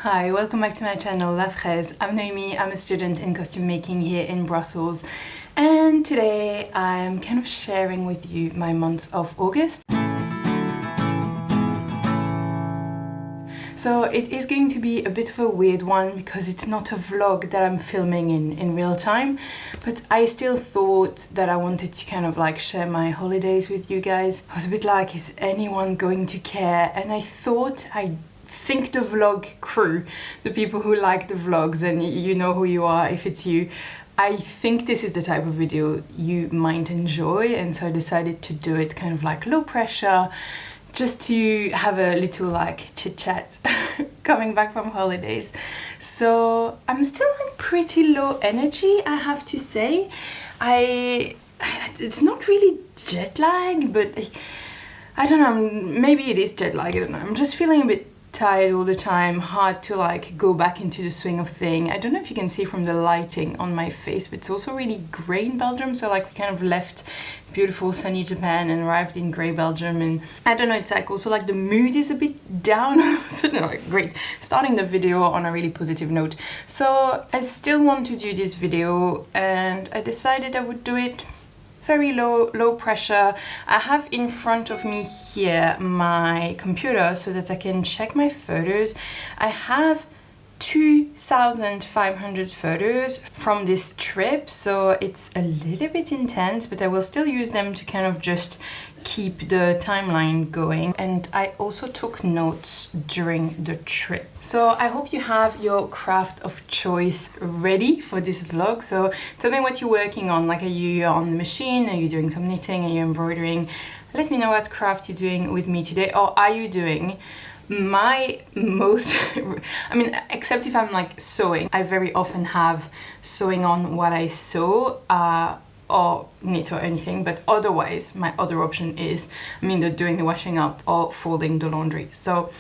Hi, welcome back to my channel La Fraise. I'm Noémie, I'm a student in costume making here in Brussels, and today I'm kind of sharing with you my month of August. So it is going to be a bit of a weird one because it's not a vlog that I'm filming in real time, but I still thought that I wanted to kind of like share my holidays with you guys. I was a bit like, is anyone going to care? And I think the vlog crew, the people who like the vlogs, and you know who you are if it's you, I think this is the type of video you might enjoy, and so I decided to do it kind of like low pressure, just to have a little like chit chat coming back from holidays. So I'm still like pretty low energy, I have to say. It's not really jet lag, but I don't know, maybe it is jet lag, I don't know. I'm just feeling a bit tired all the time, hard to like go back into the swing of thing. I don't know if you can see from the lighting on my face, but it's also really grey in Belgium, so like we kind of left beautiful sunny Japan and arrived in grey Belgium, and I don't know, it's like also like the mood is a bit down. So no, like great, starting the video on a really positive note. So I still want to do this video, and I decided I would do it very low pressure. I have in front of me here my computer so that I can check my photos. I have 2,500 photos from this trip, so it's a little bit intense, but I will still use them to kind of just keep the timeline going. And I also took notes during the trip. So I hope you have your craft of choice ready for this vlog. So tell me what you're working on. Like, are you on the machine? Are you doing some knitting? Are you embroidering? Let me know what craft you're doing with me today. Or are you doing my most I mean, except if I'm like sewing, I very often have sewing on what I sew or knit or anything, but otherwise my other option is I'm either doing the washing up or folding the laundry. So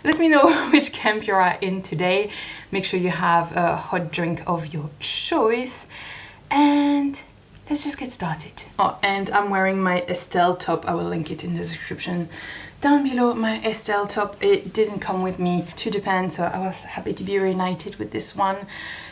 let me know which camp you are in today. Make sure you have a hot drink of your choice, and let's just get started. Oh, and I'm wearing my Estelle top. I will link it in the description down below. My Estelle top, it didn't come with me to Japan, so I was happy to be reunited with this one.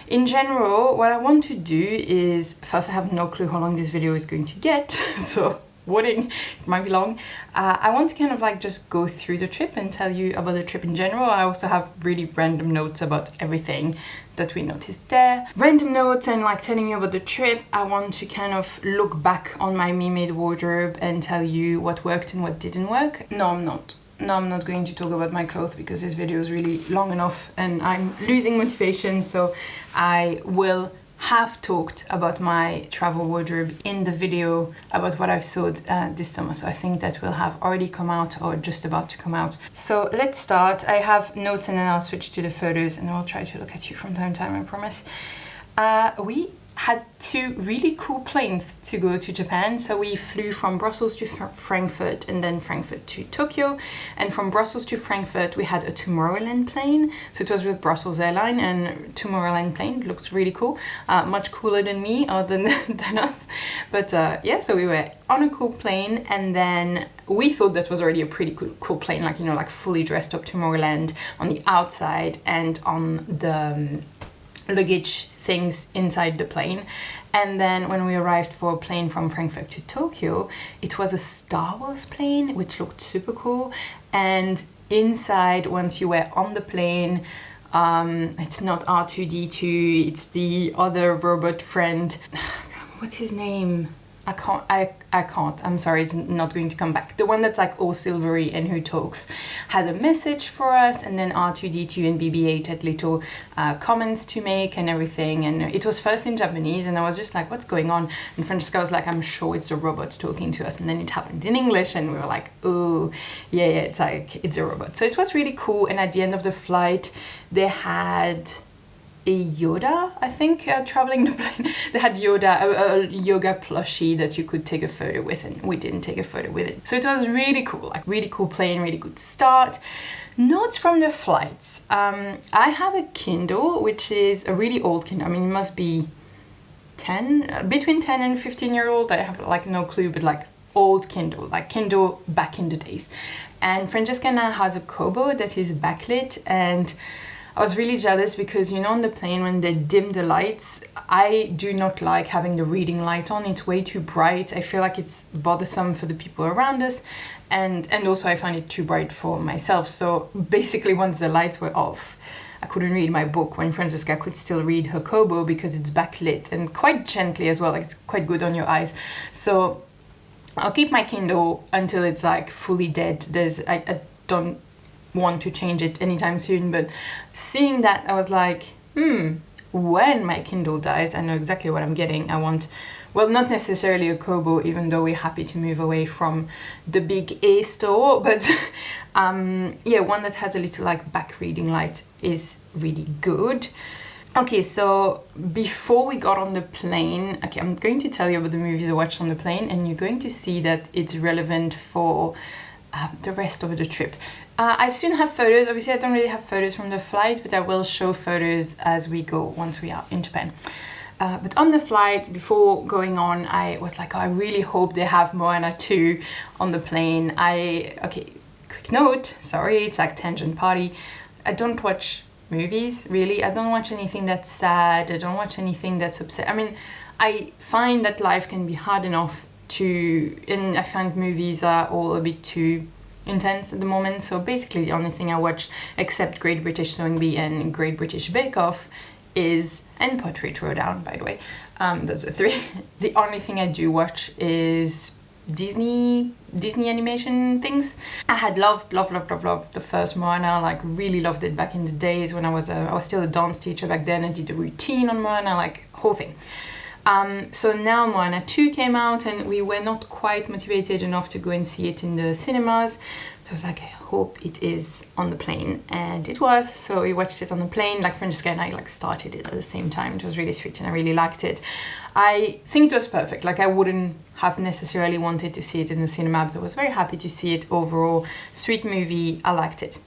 In general, what I want to do is, first I have no clue how long this video is going to get, so warning, it might be long. I want to kind of like just go through the trip and tell you about the trip in general. I also have really random notes about everything that we noticed there. Random notes and like telling you about the trip. I want to kind of look back on my me-made wardrobe and tell you what worked and what didn't work. No, I'm not. No, I'm not going to talk about my clothes because this video is really long enough and I'm losing motivation, so I will have talked about my travel wardrobe in the video about what I've sewed this summer, so I think that will have already come out or just about to come out. So let's start. I have notes and then I'll switch to the photos and I'll try to look at you from time to time, I promise. We had two really cool planes to go to Japan. So we flew from Brussels to Frankfurt and then Frankfurt to Tokyo, and from Brussels to Frankfurt we had a Tomorrowland plane. So it was with Brussels Airline, and Tomorrowland plane looked really cool, much cooler than me or than us, but yeah, so we were on a cool plane, and then we thought that was already a pretty cool plane, like, you know, like fully dressed up Tomorrowland on the outside and on the luggage things inside the plane. And then when we arrived for a plane from Frankfurt to Tokyo, it was a Star Wars plane, which looked super cool. And inside, once you were on the plane, it's not R2-D2, it's the other robot friend. What's his name? I can't, I'm sorry, it's not going to come back. The one that's like all silvery and who talks had a message for us, and then R2-D2 and BB-8 had little comments to make and everything, and it was first in Japanese, and I was just like, what's going on? And Francesca was like, I'm sure it's a robot talking to us, and then it happened in English, and we were like, oh, yeah, it's like, it's a robot. So it was really cool, and at the end of the flight, they had a Yoda, I think, traveling the plane. They had Yoda, a yoga plushie that you could take a photo with, and we didn't take a photo with it. So it was really cool, like really cool plane, really good start. Notes from the flights. I have a Kindle, which is a really old Kindle. I mean, it must be between 10 and 15-year-old. I have like no clue, but like old Kindle, like Kindle back in the days. And Francesca now has a Kobo that is backlit, and I was really jealous because, you know, on the plane when they dim the lights, I do not like having the reading light on. It's way too bright. I feel like it's bothersome for the people around us, and also I find it too bright for myself. So basically once the lights were off, I couldn't read my book when Francesca could still read her Kobo because it's backlit and quite gently as well, like it's quite good on your eyes. So I'll keep my Kindle until it's like fully dead. I don't want to change it anytime soon, but seeing that I was like, when my Kindle dies, I know exactly what I'm getting. I want, well, not necessarily a Kobo, even though we're happy to move away from the big A store, but yeah, one that has a little like back reading light is really good. Okay, so before we got on the plane, okay, I'm going to tell you about the movies I watched on the plane, and you're going to see that it's relevant for the rest of the trip. I soon have photos. Obviously, I don't really have photos from the flight, but I will show photos as we go once we are in Japan. But on the flight, before going on, I was like, oh, I really hope they have Moana 2 on the plane. Okay, quick note, sorry, it's like tangent party. I don't watch movies, really. I don't watch anything that's sad. I don't watch anything that's upset. I mean, I find that life can be hard enough and I find movies are all a bit too intense at the moment. So basically the only thing I watch, except Great British Sewing Bee and Great British Bake Off, and Pottery Throwdown, by the way. Those are three. The only thing I do watch is Disney animation things. I had loved the first Moana, like really loved it back in the days when I was still a dance teacher back then. I did a routine on Moana, like whole thing. So now Moana 2 came out and we were not quite motivated enough to go and see it in the cinemas. So I was like, I hope it is on the plane, and it was. So we watched it on the plane, like Francesca and I like started it at the same time. It was really sweet and I really liked it. I think it was perfect. Like I wouldn't have necessarily wanted to see it in the cinema, but I was very happy to see it overall. Sweet movie, I liked it.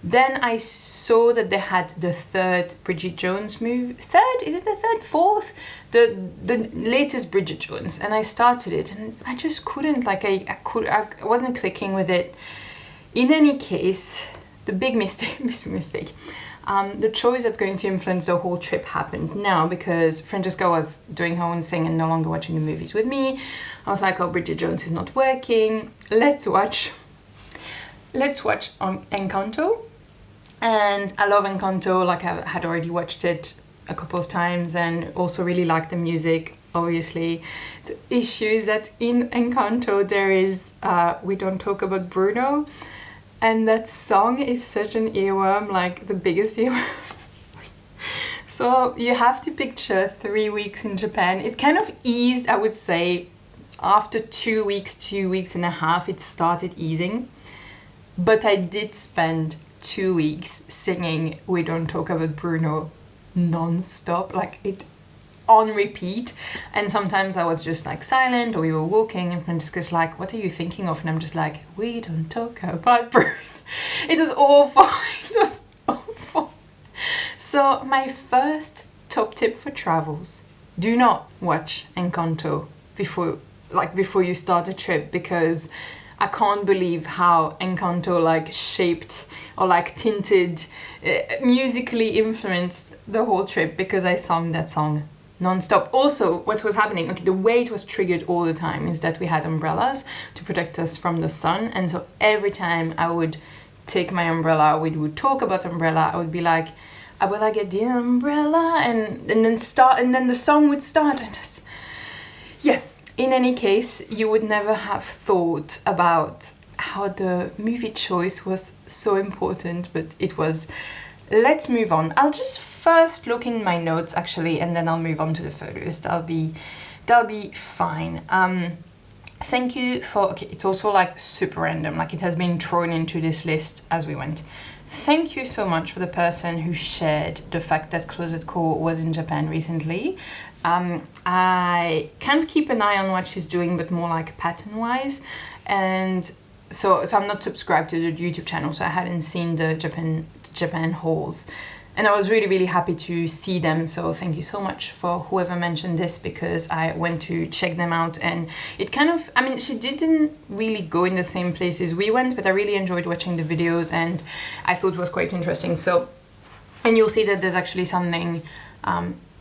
Then I saw that they had the third Bridget Jones movie. Third? Is it the third? Fourth? The latest Bridget Jones, and I started it and I just couldn't, like I wasn't clicking with it. In any case, the big mistake, the choice that's going to influence the whole trip happened now, because Francesca was doing her own thing and no longer watching the movies with me. I was like, oh, Bridget Jones is not working. Let's watch on Encanto. And I love Encanto, like I had already watched it a couple of times and also really liked the music. Obviously, the issue is that in Encanto there is We Don't Talk About Bruno, and that song is such an earworm, like the biggest earworm. So you have to picture 3 weeks in Japan. It kind of eased, I would say, after 2 weeks and a half, it started easing. But I did spend 2 weeks singing We Don't Talk About Bruno non-stop, like it on repeat. And sometimes I was just like silent, or we were walking and Francesca's like, what are you thinking of? And I'm just like, we don't talk about Bruno. It was awful. It was awful. So my first top tip for travels: do not watch Encanto before you start a trip, because I can't believe how Encanto like shaped or like tinted, musically influenced the whole trip, because I sang that song non-stop. Also, what was happening, okay, the way it was triggered all the time is that we had umbrellas to protect us from the sun, and so every time I would take my umbrella, we would talk about umbrella, I would be like, will I get the umbrella? And then the song would start, and just, yeah. In any case, you would never have thought about how the movie choice was so important, but it was. Let's move on. I'll just first look in my notes actually, and then I'll move on to the photos. That'll be fine. Thank you for, okay, it's also like super random, like it has been thrown into this list as we went. Thank you so much for the person who shared the fact that Closet Co was in Japan recently. I can't keep an eye on what she's doing, but more like pattern-wise, and so I'm not subscribed to the YouTube channel, so I hadn't seen the Japan hauls, and I was really happy to see them. So thank you so much for whoever mentioned this, because I went to check them out, and it kind of, I mean, she didn't really go in the same places we went, but I really enjoyed watching the videos and I thought it was quite interesting. So And you'll see that there's actually something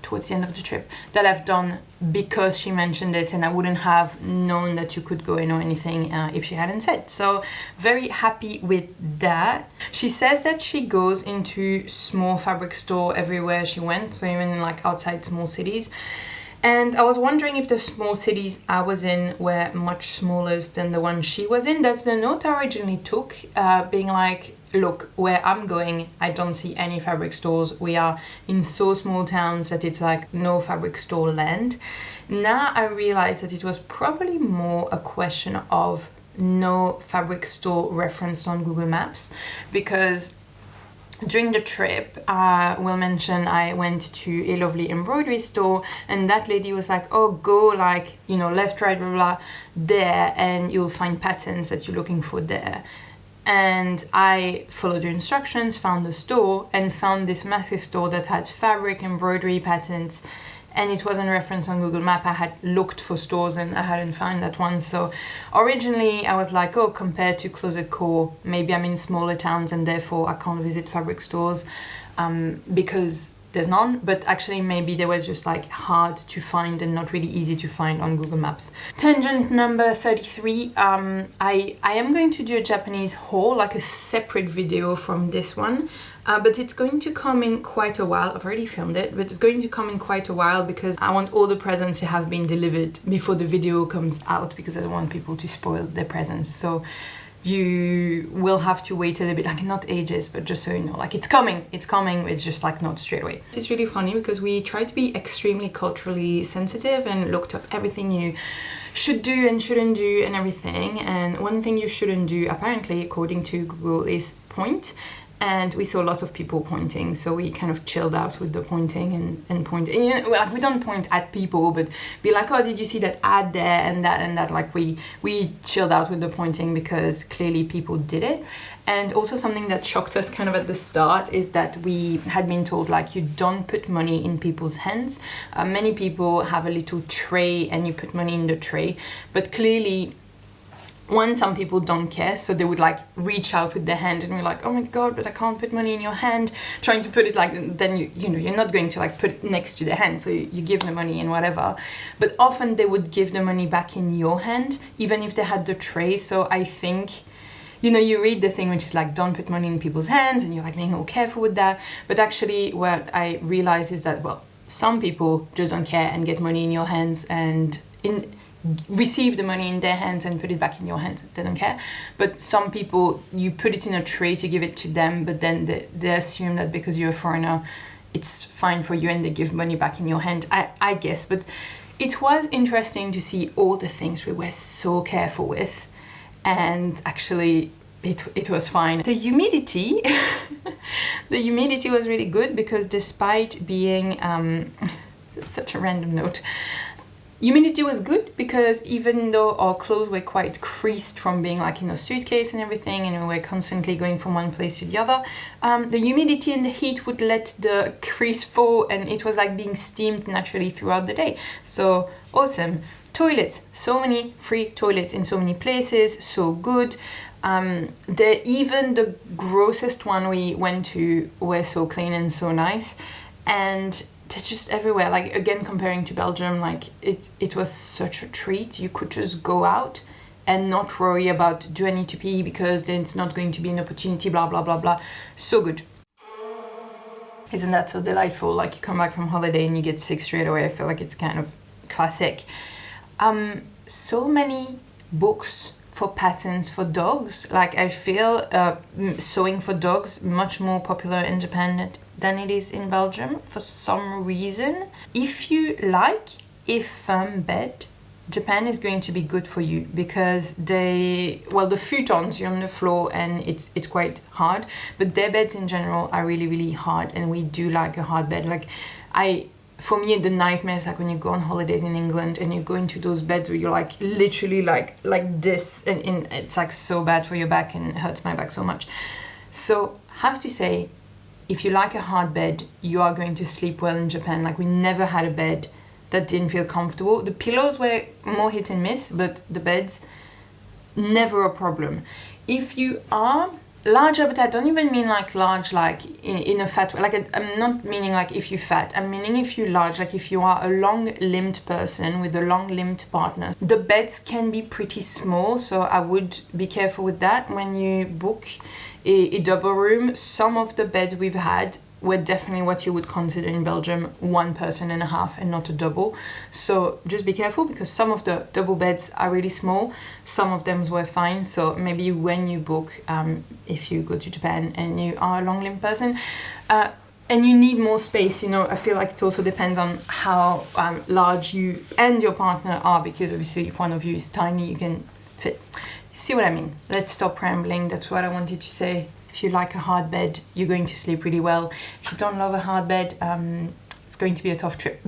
towards the end of the trip that I've done because she mentioned it, and I wouldn't have known that you could go in or anything if she hadn't said. So very happy with that. She says that she goes into small fabric store everywhere she went, so even like outside small cities. And I was wondering if the small cities I was in were much smaller than the one she was in. That's the note I originally took, being like, look, where I'm going, I don't see any fabric stores. We are in so small towns that it's like no fabric store land. Now I realize that it was probably more a question of no fabric store referenced on Google Maps, because during the trip, we'll mention I went to a lovely embroidery store, and that lady was like, oh, go like, you know, left, right, blah, blah, there, and you'll find patterns that you're looking for there. And I followed the instructions, found the store, and found this massive store that had fabric, embroidery, patterns, and it wasn't referenced on Google Map. I had looked for stores and I hadn't found that one. So originally I was like, oh, compared to Closet Core, maybe I'm in smaller towns and therefore I can't visit fabric stores because there's none, but actually maybe they were just like hard to find and not really easy to find on Google Maps. Tangent number 33, I am going to do a Japanese haul, like a separate video from this one, but it's going to come in quite a while. I've already filmed it, but it's going to come in quite a while because I want all the presents to have been delivered before the video comes out, because I don't want people to spoil their presents. So you will have to wait a little bit, like not ages, but just so you know, like it's coming, it's just like not straight away. It's really funny because we try to be extremely culturally sensitive and looked up everything you should do and shouldn't do and everything. And one thing you shouldn't do, apparently, according to Google, is point. And we saw lots of people pointing, so we kind of chilled out with the pointing and pointing. You know, well, we don't point at people, but be like, oh, did you see that ad there and that? Like we chilled out with the pointing because clearly people did it. And also something that shocked us kind of at the start is that we had been told, like, you don't put money in people's hands. Many people have a little tray and you put money in the tray, but clearly, some people don't care, so they would like reach out with their hand and you're like, oh my god, but I can't put money in your hand, trying to put it like, then you know, you're not going to like put it next to their hand, so you give the money and whatever. But often they would give the money back in your hand, even if they had the tray. So I think, you know, you read the thing which is like, don't put money in people's hands, and you're like being all careful with that. But actually what I realize is that, well, some people just don't care and get money in your hands and receive the money in their hands and put it back in your hands. They don't care. But some people, you put it in a tray to give it to them, but then they assume that because you're a foreigner, it's fine for you and they give money back in your hand, I guess. But it was interesting to see all the things we were so careful with, and actually it was fine. The humidity, the humidity was really good, because despite being, such a random note, humidity was good, because even though our clothes were quite creased from being like in a suitcase and everything, and we were constantly going from one place to the other, the humidity and the heat would let the crease fall, and it was like being steamed naturally throughout the day. So awesome. Toilets, so many free toilets in so many places, so good. Even the grossest one we went to were so clean and so nice, and they're just everywhere. Like, again, comparing to Belgium, like it was such a treat. You could just go out and not worry about, do I need to pee, because then it's not going to be an opportunity, blah blah blah blah. So good. Isn't that so delightful? Like, you come back from holiday and you get sick straight away. I feel like it's kind of classic. So many books for patterns for dogs. Like, I feel sewing for dogs much more popular in Japan than it is in Belgium for some reason. If you like a firm bed, Japan is going to be good for you, because the futons, you're on the floor and it's quite hard, but their beds in general are really, really hard, and we do like a hard bed. Like, for me, the nightmare is like when you go on holidays in England and you go into those beds where you're like literally like this, and it's like so bad for your back and it hurts my back so much. So have to say, if you like a hard bed, you are going to sleep well in Japan. Like, we never had a bed that didn't feel comfortable. The pillows were more hit and miss, but the beds, never a problem. If you are larger, but I don't even mean like large like in a fat way. Like I'm not meaning like if you're fat, I'm meaning if you're large, like if you are a long-limbed person with a long-limbed partner. The beds can be pretty small, so I would be careful with that when you book a double room. Some of the beds we've had were definitely what you would consider in Belgium 1.5 person and not a double. So just be careful, because some of the double beds are really small, some of them were fine. So maybe when you book, if you go to Japan and you are a long limb person, and you need more space, you know, I feel like it also depends on how large you and your partner are, because obviously if one of you is tiny, you can fit. See what I mean? Let's stop rambling. That's what I wanted to say. If you like a hard bed, you're going to sleep really well. If you don't love a hard bed, it's going to be a tough trip.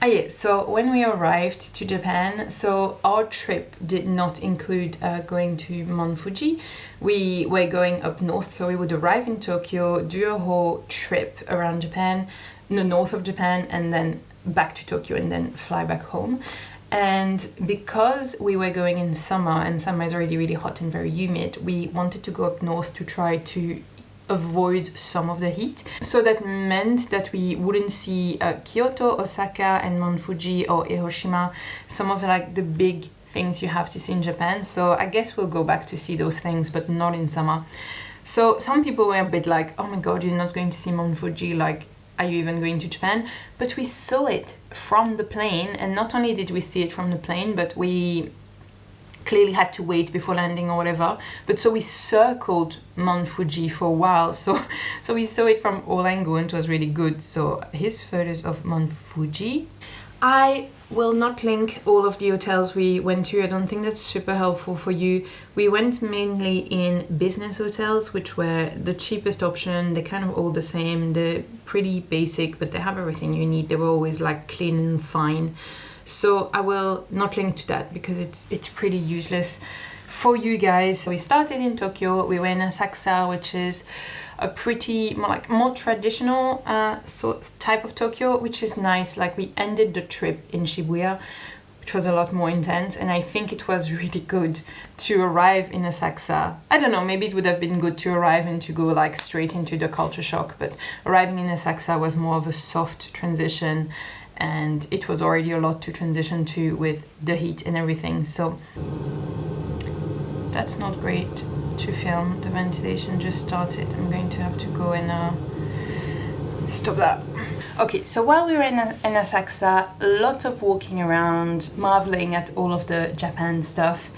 Yeah, so when we arrived to Japan, so our trip did not include going to Mount Fuji. We were going up north, so we would arrive in Tokyo, do a whole trip around Japan, the north of Japan, and then back to Tokyo, and then fly back home. And because we were going in summer, and summer is already really hot and very humid, we wanted to go up north to try to avoid some of the heat. So that meant that we wouldn't see Kyoto, Osaka, and Mount Fuji or Hiroshima, some of like the big things you have to see in Japan. So I guess we'll go back to see those things, but not in summer. So some people were a bit like, oh my god, you're not going to see Mount Fuji, like, are you even going to Japan? But we saw it from the plane, and not only did we see it from the plane, but we clearly had to wait before landing or whatever. But so we circled Mount Fuji for a while, so we saw it from all angles, and it was really good. So here's photos of Mount Fuji. I will not link all of the hotels we went to. I don't think that's super helpful for you. We went mainly in business hotels, which were the cheapest option. They're kind of all the same. They're pretty basic, but they have everything you need. They were always like clean and fine. So I will not link to that because it's pretty useless for you guys. We started in Tokyo. We were in Asakusa, which is a pretty more traditional type of Tokyo, which is nice. Like, we ended the trip in Shibuya, which was a lot more intense, and I think it was really good to arrive in Asakusa. I don't know, maybe it would have been good to arrive and to go like straight into the culture shock, but arriving in Asakusa was more of a soft transition, and it was already a lot to transition to with the heat and everything. So that's not great to film. The ventilation just started. I'm going to have to go and stop that. Okay, so while we were in Asakusa, a lot of walking around, marveling at all of the Japan stuff.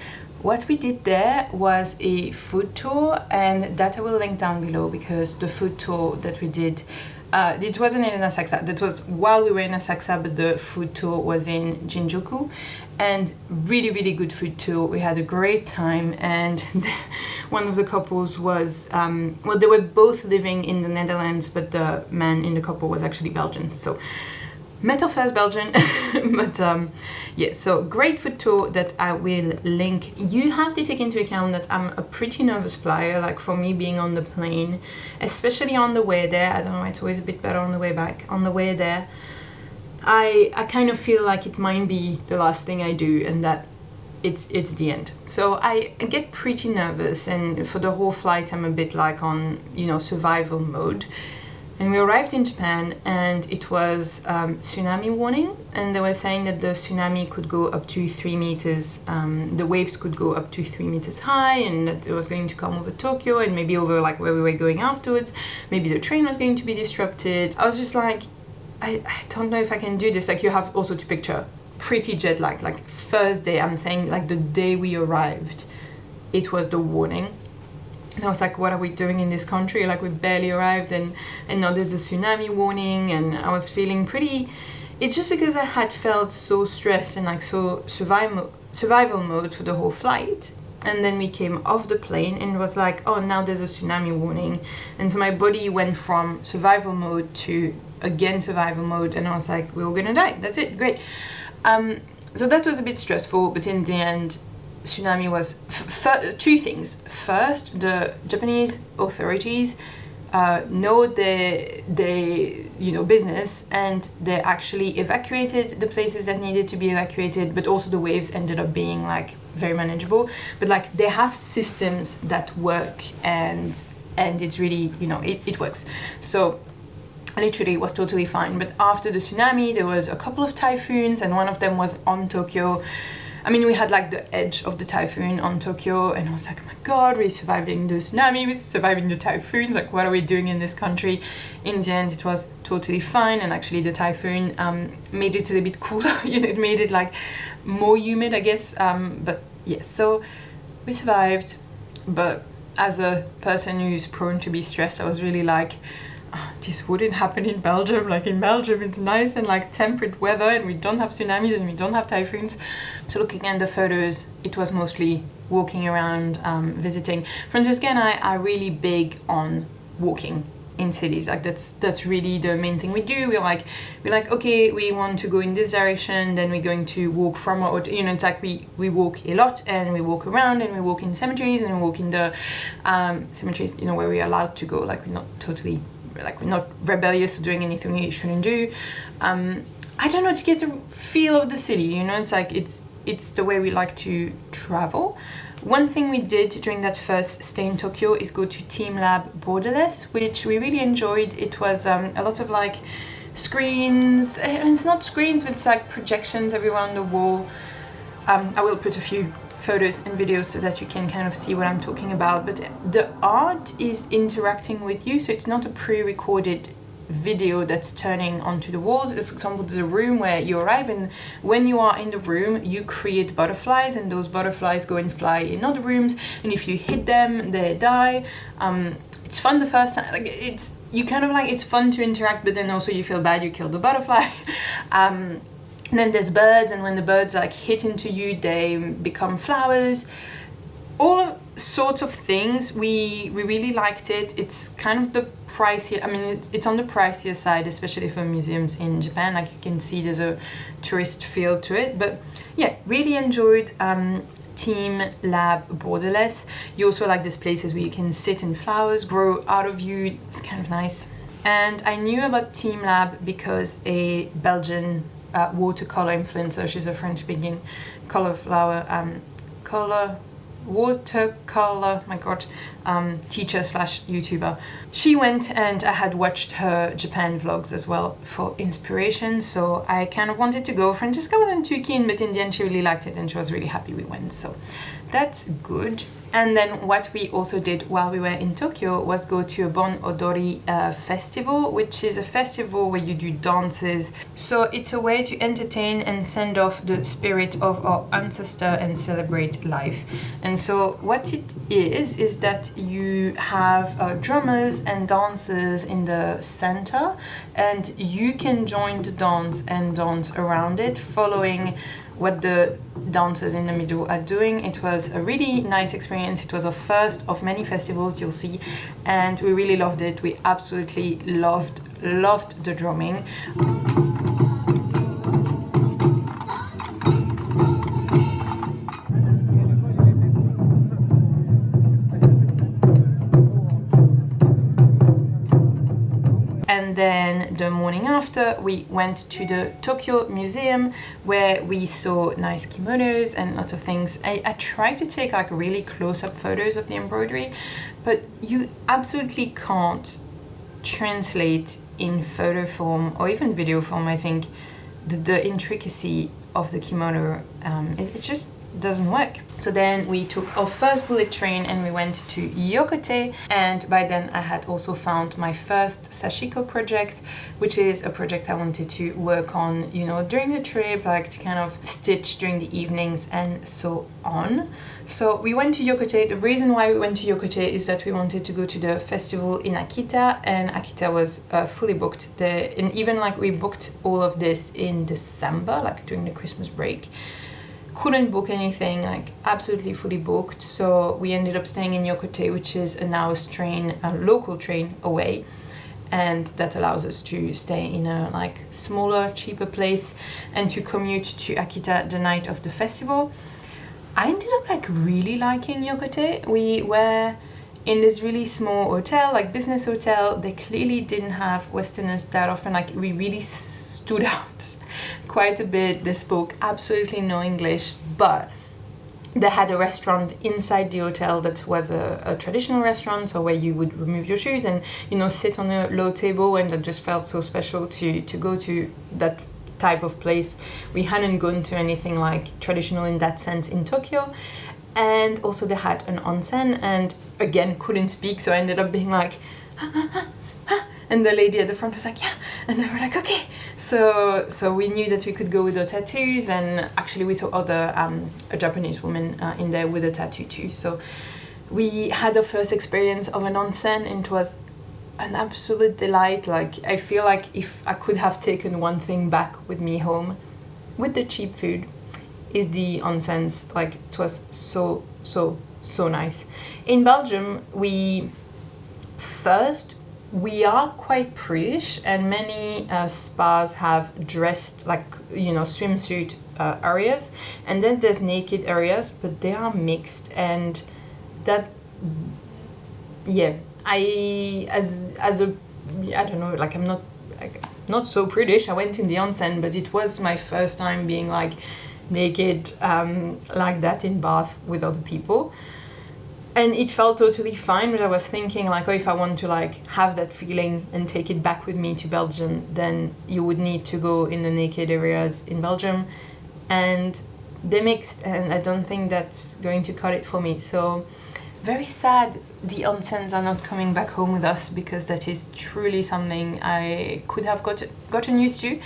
What we did there was a food tour, and that I will link down below, because the food tour that we did, it wasn't in Asakusa. That was while we were in Asakusa, but the food tour was in Shinjuku. And really, really good food too. We had a great time, and one of the couples was, well, they were both living in the Netherlands, but the man in the couple was actually Belgian. So met our first Belgian, but yeah, so great food tour that I will link. You have to take into account that I'm a pretty nervous flyer. Like, for me, being on the plane, especially on the way there, I don't know, it's always a bit better on the way back. On the way there, I kind of feel like it might be the last thing I do, and that it's the end. So I get pretty nervous, and for the whole flight I'm a bit like on, you know, survival mode. And we arrived in Japan, and it was tsunami warning, and they were saying that the tsunami could go up to 3 meters, the waves could go up to 3 meters high, and that it was going to come over Tokyo and maybe over like where we were going afterwards. Maybe the train was going to be disrupted. I was just like, I don't know if I can do this. Like, you have also to picture pretty jet lag. Like, first day, I'm saying like the day we arrived, it was the warning. And I was like, what are we doing in this country? Like, we barely arrived, and now there's a tsunami warning, and I was feeling pretty... It's just because I had felt so stressed and like so survival mode for the whole flight. And then we came off the plane, and it was like, oh, now there's a tsunami warning. And so my body went from survival mode to, again, survival mode, and I was like, we're all gonna die. That's it, great. So that was a bit stressful, but in the end, tsunami was two things. First, the Japanese authorities know their business, and they actually evacuated the places that needed to be evacuated, but also the waves ended up being like very manageable. But like, they have systems that work, and and it's really, you know, it works. So literally it was totally fine. But after the tsunami, there was a couple of typhoons, and one of them was on Tokyo. I mean, we had like the edge of the typhoon on Tokyo, and I was like, oh my god, we're surviving the tsunami, we're surviving the typhoons, like what are we doing in this country? In the end, it was totally fine, and actually the typhoon made it a little bit cooler, you know, it made it like more humid, I guess, but yeah, so we survived. But as a person who's prone to be stressed, I was really like, oh, this wouldn't happen in Belgium. Like in Belgium, it's nice and like temperate weather, and we don't have tsunamis and we don't have typhoons. So looking at the photos, it was mostly walking around, visiting. Francesca and I are really big on walking in cities. Like that's really the main thing we do. We're like, okay, we want to go in this direction, then we're going to walk from our, you know, it's like we walk a lot, and we walk around, and we walk in cemeteries, and we walk in the cemeteries, you know, where we're allowed to go. Like we're not totally, like we're not rebellious or doing anything we shouldn't do. I don't know, to get a feel of the city, you know, it's like it's the way we like to travel. One thing we did during that first stay in Tokyo is go to Team Lab Borderless, which we really enjoyed. It was a lot of like screens, and it's not screens, but it's like projections everywhere on the wall. I will put a few photos and videos so that you can kind of see what I'm talking about, but the art is interacting with you, so it's not a pre-recorded video that's turning onto the walls. For example, there's a room where you arrive, and when you are in the room you create butterflies, and those butterflies go and fly in other rooms, and if you hit them they die. It's fun the first time, like it's, you kind of like, it's fun to interact, but then also you feel bad you killed the butterfly. And then there's birds, and when the birds like hit into you they become flowers. All sorts of things. We really liked it. It's kind of the pricey, I mean it's on the pricier side, especially for museums in Japan. Like you can see there's a tourist feel to it, but yeah, really enjoyed Team Lab Borderless. You also like these places where you can sit and flowers grow out of you. It's kind of nice. And I knew about Team Lab because a Belgian watercolor influencer, she's a French speaking watercolor, my god, teacher slash YouTuber. She went, and I had watched her Japan vlogs as well for inspiration, so I kind of wanted to go. Francesca wasn't too keen, but in the end she really liked it and she was really happy we went, so that's good. And then what we also did while we were in Tokyo was go to a Bon Odori festival, which is a festival where you do dances. So it's a way to entertain and send off the spirit of our ancestor and celebrate life. And so what it is that you have drummers and dancers in the center, and you can join the dance and dance around it, following what the dancers in the middle are doing. It was a really nice experience. It was our first of many festivals you'll see, and we really loved it. We absolutely loved the drumming. And then the morning after, we went to the Tokyo Museum, where we saw nice kimonos and lots of things. I tried to take like really close-up photos of the embroidery, but you absolutely can't translate in photo form or even video form, I think, the intricacy of the kimono. It just doesn't work. So then we took our first bullet train and we went to Yokote, and by then I had also found my first sashiko project, which is a project I wanted to work on, you know, during the trip, like to kind of stitch during the evenings and so on. So we went to Yokote. The reason why we went to Yokote is that we wanted to go to the festival in Akita, and Akita was fully booked. And even like we booked all of this in December, like during the Christmas break. Couldn't book anything, like absolutely fully booked, so we ended up staying in Yokote, which is an hour's train, a local train away, and that allows us to stay in a like smaller, cheaper place and to commute to Akita the night of the festival. I ended up like really liking Yokote. We were in this really small hotel, like business hotel. They clearly didn't have Westerners that often, like we really stood out quite a bit. They spoke absolutely no English, but They had a restaurant inside the hotel that was a traditional restaurant, so where you would remove your shoes and, you know, sit on a low table, and that just felt so special to go to that type of place. We hadn't gone to anything like traditional in that sense in Tokyo. And also they had an onsen, and again, couldn't speak, so I ended up being like, and the lady at the front was like, yeah, and then we're like, okay. So we knew that we could go with our tattoos, and actually we saw other a Japanese woman in there with a tattoo too. So we had our first experience of an onsen, and it was an absolute delight. Like, I feel like if I could have taken one thing back with me home, with the cheap food, is the onsens. Like, it was so nice. In Belgium, we are quite British, and many spas have dressed, like, you know, swimsuit areas, and then there's naked areas, but they are mixed. And that, yeah, I don't know, like, I'm not so British. I went in the onsen, but it was my first time being like naked like that in bath with other people. And it felt totally fine, but I was thinking, like, oh, if I want to, like, have that feeling and take it back with me to Belgium, then you would need to go in the naked areas in Belgium. And they mixed, and I don't think that's going to cut it for me. So, very sad the onsens are not coming back home with us, because that is truly something I could have gotten used to.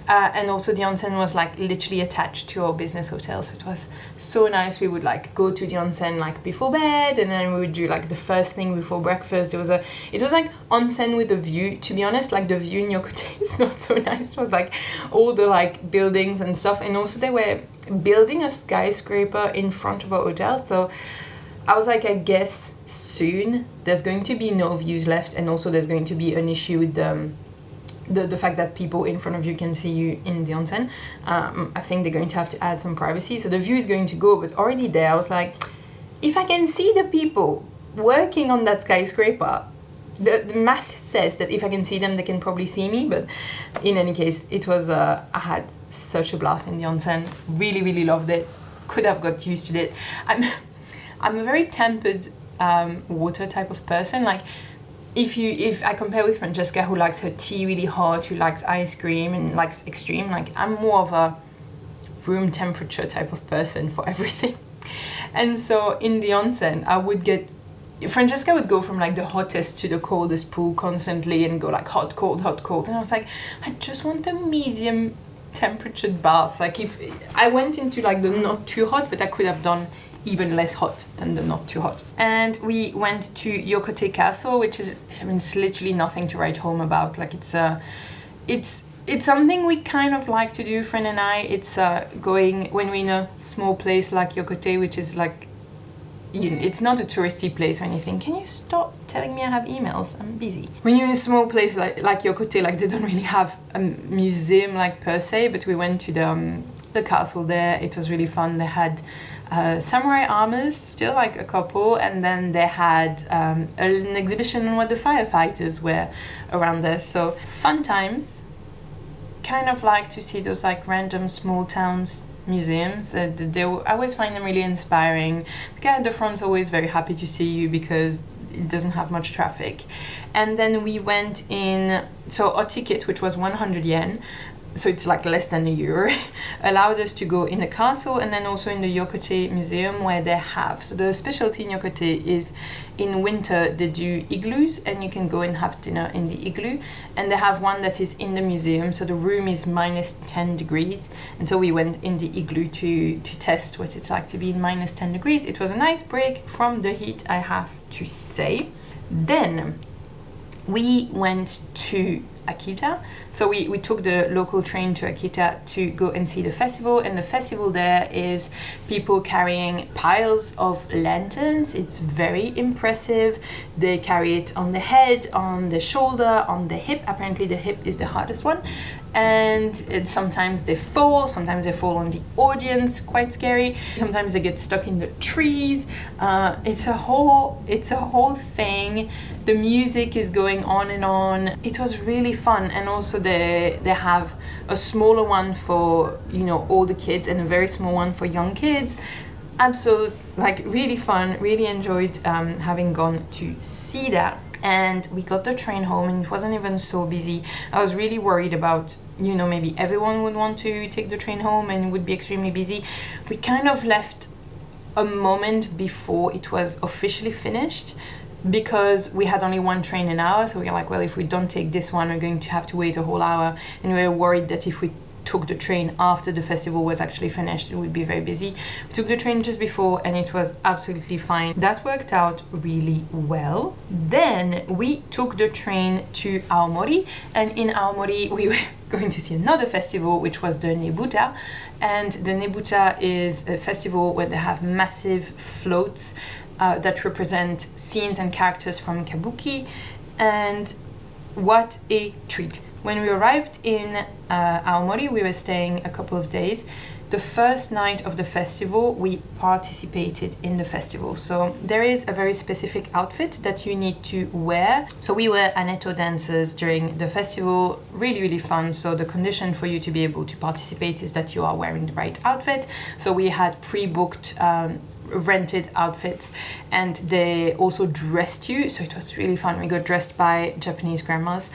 And also the onsen was like literally attached to our business hotel, so it was so nice. We would like go to the onsen like before bed, and then we would do like the first thing before breakfast. It was like onsen with a view. To be honest, like the view in Yokote is not so nice. It was like all the like buildings and stuff, and also they were building a skyscraper in front of our hotel, so I was like, I guess soon there's going to be no views left, and also there's going to be an issue with the fact that people in front of you can see you in the onsen. I think they're going to have to add some privacy, so the view is going to go. But already there, I was like, if I can see the people working on that skyscraper, the math says that if I can see them, they can probably see me. But in any case, it was I had such a blast in the onsen. Really loved it. Could have got used to it. I'm a very tempered water type of person. Like, if I compare with Francesca, who likes her tea really hot, who likes ice cream and likes extreme, like, I'm more of a room temperature type of person for everything. And so in the onsen, Francesca would go from like the hottest to the coldest pool constantly and go like hot, cold. And I was like, I just want a medium temperatured bath. Like, if I went into like the not too hot, but I could have done even less hot than the not too hot. And we went to Yokote Castle, which is, I mean, it's literally nothing to write home about. Like, it's something we kind of like to do, friend and I. It's going when we're in a small place like Yokote, which is like, it's not a touristy place or anything. Can you stop telling me I have emails? I'm busy. When you're in a small place like Yokote, like, they don't really have a museum like per se, but we went to the castle there. It was really fun. They had samurai armors, still like a couple, and then they had an exhibition on what the firefighters were around there. So fun times. Kind of like to see those like random small towns museums. I always find them really inspiring. The guy at the front's always very happy to see you because it doesn't have much traffic. And then we went in, so our ticket, which was 100 yen, so it's like less than €1, allowed us to go in the castle and then also in the Yokote Museum, where they have, so the specialty in Yokote is in winter they do igloos, and you can go and have dinner in the igloo, and they have one that is in the museum, so the room is minus 10 degrees, and so we went in the igloo to test what it's like to be in minus 10 degrees. It was a nice break from the heat, I have to say. Then we went to Akita. So we took the local train to Akita to go and see the festival, and the festival there is people carrying piles of lanterns. It's very impressive. They carry it on the head, on the shoulder, on the hip. Apparently the hip is the hardest one. And sometimes they fall on the audience, quite scary. Sometimes they get stuck in the trees. It's a whole thing. The music is going on and on. It was really fun, and also they have a smaller one for, you know, older kids and a very small one for young kids. absolute, like really fun, really enjoyed having gone to see that. And we got the train home and it wasn't even so busy. I was really worried about, you know, maybe everyone would want to take the train home and it would be extremely busy. We kind of left a moment before it was officially finished because we had only one train an hour, so we were like, well, if we don't take this one, we're going to have to wait a whole hour, and we were worried that if we took the train after the festival was actually finished, it would be very busy. We took the train just before and it was absolutely fine. That worked out really well. Then we took the train to Aomori, and in Aomori we were going to see another festival, which was the Nebuta. And the Nebuta is a festival where they have massive floats that represent scenes and characters from Kabuki, and what a treat. When we arrived in Aomori, we were staying a couple of days. The first night of the festival, we participated in the festival. So there is a very specific outfit that you need to wear. So we were Aneto dancers during the festival, really, really fun. So the condition for you to be able to participate is that you are wearing the right outfit. So we had pre-booked rented outfits, and they also dressed you, so it was really fun. We got dressed by Japanese grandmas,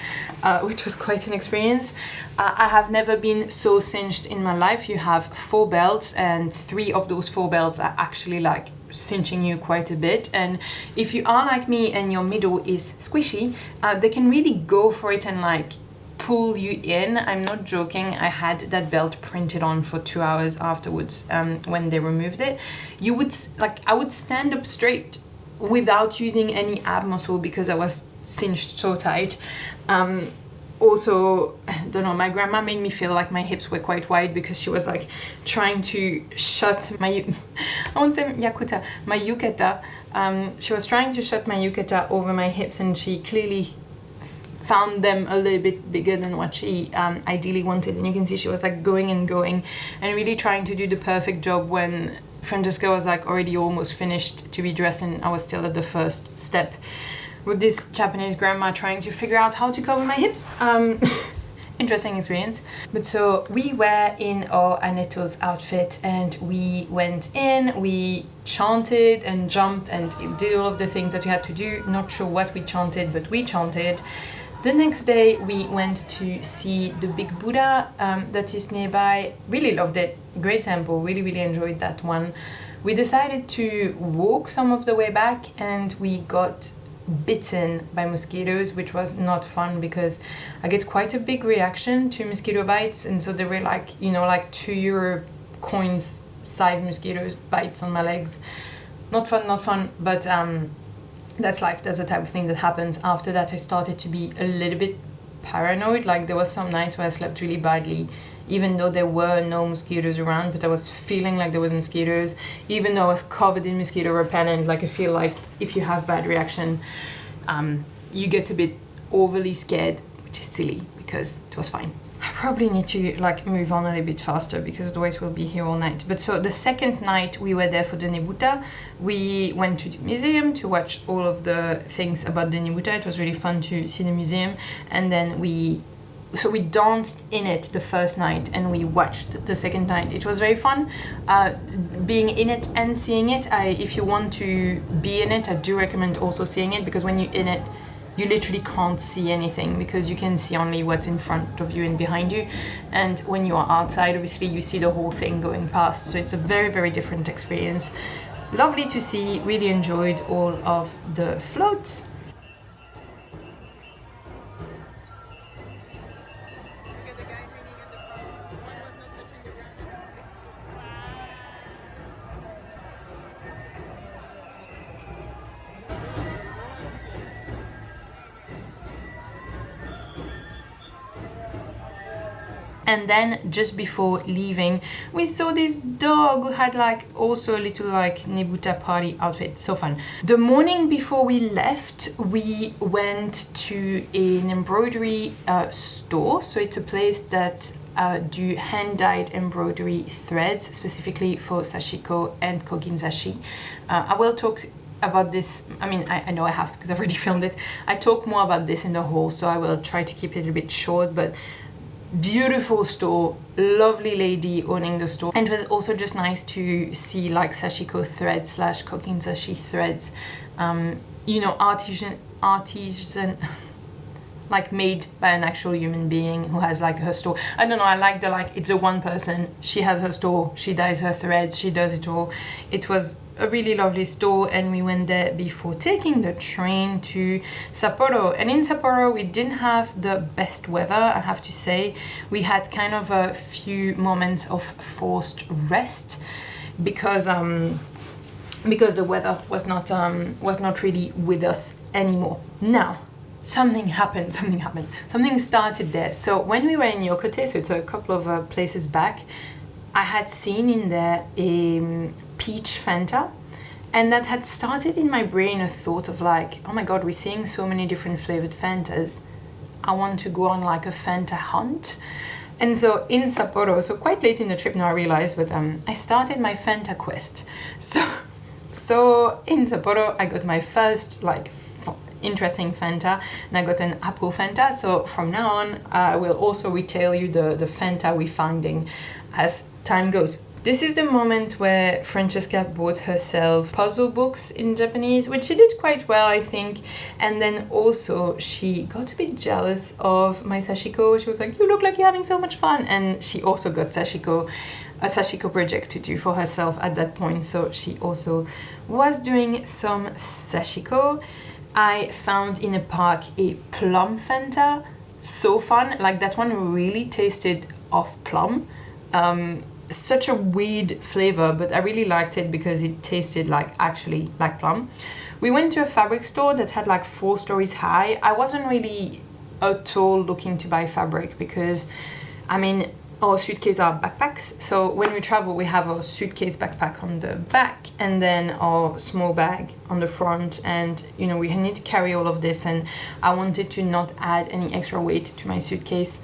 which was quite an experience. I have never been so cinched in my life. You have 4 belts, and 3 of those 4 belts are actually like cinching you quite a bit, and if you are like me and your middle is squishy, they can really go for it and like pull you in. I'm not joking. I had that belt printed on for 2 hours afterwards when they removed it. You would I would stand up straight without using any ab muscle because I was cinched so tight. Also, I don't know, my grandma made me feel like my hips were quite wide because she was like trying to shut my, I won't say yakuta, my yukata. She was trying to shut my yukata over my hips, and she clearly found them a little bit bigger than what she ideally wanted, and you can see she was like going and really trying to do the perfect job when Francesca was like already almost finished to be dressed, and I was still at the first step with this Japanese grandma trying to figure out how to cover my hips. Interesting experience. But so we were in our Aneto's outfit and we went in, we chanted and jumped and did all of the things that we had to do. Not sure what we chanted, but we chanted. The next day we went to see the big Buddha that is nearby. Really loved it. Great temple. Really, really enjoyed that one. We decided to walk some of the way back and we got bitten by mosquitoes, which was not fun because I get quite a big reaction to mosquito bites, and so they were like, you know, like €2 coins size mosquitoes bites on my legs. Not fun, but that's life. That's the type of thing that happens. After that I started to be a little bit paranoid. Like there was some nights where I slept really badly even though there were no mosquitoes around, but I was feeling like there was mosquitoes even though I was covered in mosquito repellent. Like I feel like if you have bad reaction, you get a bit overly scared, which is silly because it was fine. I probably need to like move on a little bit faster because otherwise we'll be here all night. But so the second night we were there for the Nebuta. We went to the museum to watch all of the things about the Nebuta. It was really fun to see the museum, and then we danced in it the first night and we watched the second night. It was very fun being in it and seeing it. If you want to be in it, I do recommend also seeing it, because when you're in it you literally can't see anything because you can see only what's in front of you and behind you, and when you are outside obviously you see the whole thing going past, so it's a very, very different experience. Lovely to see, really enjoyed all of the floats. And then just before leaving, we saw this dog who had like also a little like Nebuta party outfit. So fun. The morning before we left, we went to an embroidery store. So it's a place that do hand-dyed embroidery threads, specifically for sashiko and koginzashi. I will talk about this, I mean, I know I have because I've already filmed it. I talk more about this in the haul, so I will try to keep it a bit short, but beautiful store, lovely lady owning the store, and it was also just nice to see like sashiko threads slash kokinzashi threads, you know, artisan like made by an actual human being who has like her store. I don't know, I like the like, it's a one person, she has her store, she dyes her threads, she does it all. It was a really lovely store, and we went there before taking the train to Sapporo. And in Sapporo we didn't have the best weather, I have to say. We had kind of a few moments of forced rest because the weather was not really with us anymore. Now something started there. So when we were in Yokote, so it's a couple of places back, I had seen in there a peach Fanta, and that had started in my brain a thought of like, oh my god, we're seeing so many different flavored Fantas, I want to go on like a Fanta hunt. And so in Sapporo, so quite late in the trip now I realized, but I started my Fanta quest. So in Sapporo I got my first like interesting Fanta, and I got an apple Fanta. So from now on I will also retail you the Fanta we're finding as time goes. This is the moment where Francesca bought herself puzzle books in Japanese, which she did quite well, I think. And then also she got a bit jealous of my sashiko. She was like, you look like you're having so much fun. And she also got a sashiko project to do for herself at that point. So she also was doing some sashiko. I found in a park a plum Fanta. So fun, like that one really tasted of plum. Such a weird flavor, but I really liked it because it tasted like actually like plum. We went to a fabric store that had like 4 stories high. I wasn't really at all looking to buy fabric because, I mean, our suitcases are backpacks. So when we travel, we have our suitcase backpack on the back and then our small bag on the front. And, you know, we need to carry all of this. And I wanted to not add any extra weight to my suitcase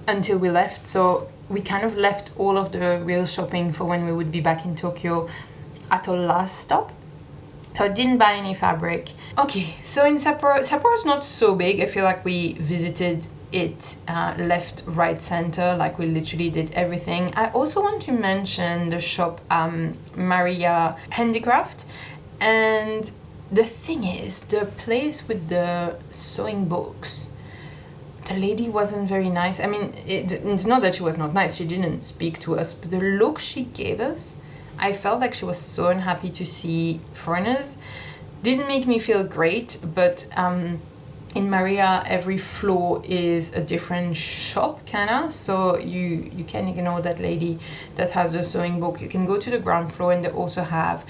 until we left. So we kind of left all of the real shopping for when we would be back in Tokyo at our last stop. So I didn't buy any fabric. Okay, so in Sapporo is not so big. I feel like we visited it left, right, center, like we literally did everything. I also want to mention the shop Maria Handicraft. And the thing is, the place with the sewing books, the lady wasn't very nice. I mean, it's not that she was not nice, she didn't speak to us, but the look she gave us, I felt like she was so unhappy to see foreigners. Didn't make me feel great, but in Maria, every floor is a different shop, kinda, so you can ignore that lady that has the sewing book. You can go to the ground floor, and they also have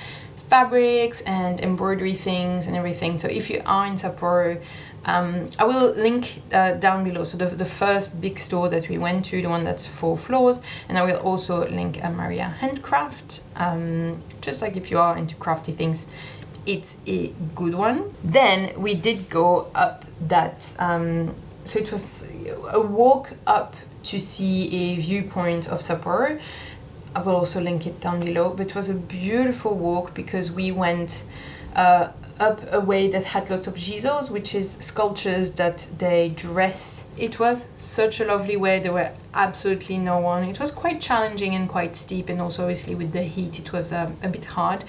fabrics and embroidery things and everything. So if you are in Sapporo, I will link down below, so the first big store that we went to, the one that's 4 floors, and I will also link Maria Handcraft, just like if you are into crafty things, it's a good one. Then we did go up that, so it was a walk up to see a viewpoint of Sapporo. I will also link it down below, but it was a beautiful walk because we went up a way that had lots of jizos, which is sculptures that they dress. It was such a lovely way. There were absolutely no one. It was quite challenging and quite steep, and also obviously with the heat it was a bit hard,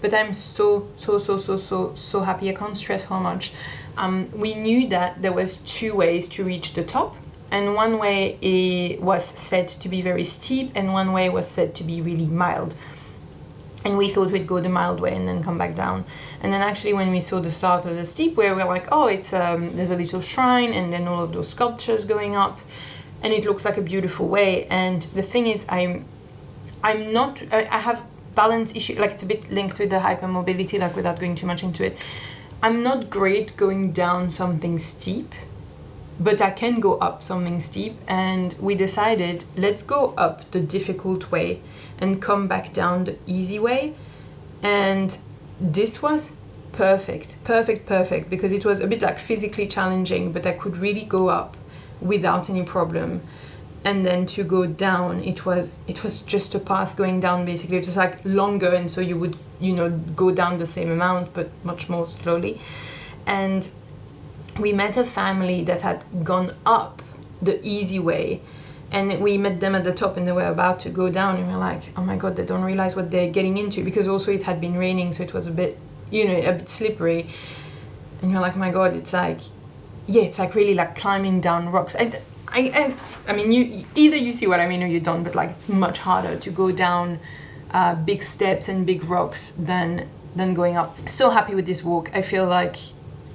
but I'm so happy. I can't stress how much. We knew that there was 2 ways to reach the top, and one way was said to be very steep and one way was said to be really mild. And we thought we'd go the mild way and then come back down. And then actually when we saw the start of the steep way, we were like, oh, it's there's a little shrine and then all of those sculptures going up, and it looks like a beautiful way. And the thing is, I have balance issue, like it's a bit linked with the hypermobility, like without going too much into it. I'm not great going down something steep, but I can go up something steep, and we decided let's go up the difficult way and come back down the easy way. And this was perfect because it was a bit like physically challenging, but I could really go up without any problem. And then to go down, it was just a path going down basically. It was like longer, and so you would, you know, go down the same amount but much more slowly. And we met a family that had gone up the easy way, and we met them at the top and they were about to go down, and we were like, oh my god, they don't realize what they're getting into, because also it had been raining, so it was a bit, you know, a bit slippery. And you're like, oh my god, it's like, yeah, it's like really like climbing down rocks. I mean, you see what I mean or you don't, but like it's much harder to go down big steps and big rocks than going up. So happy with this walk. I feel like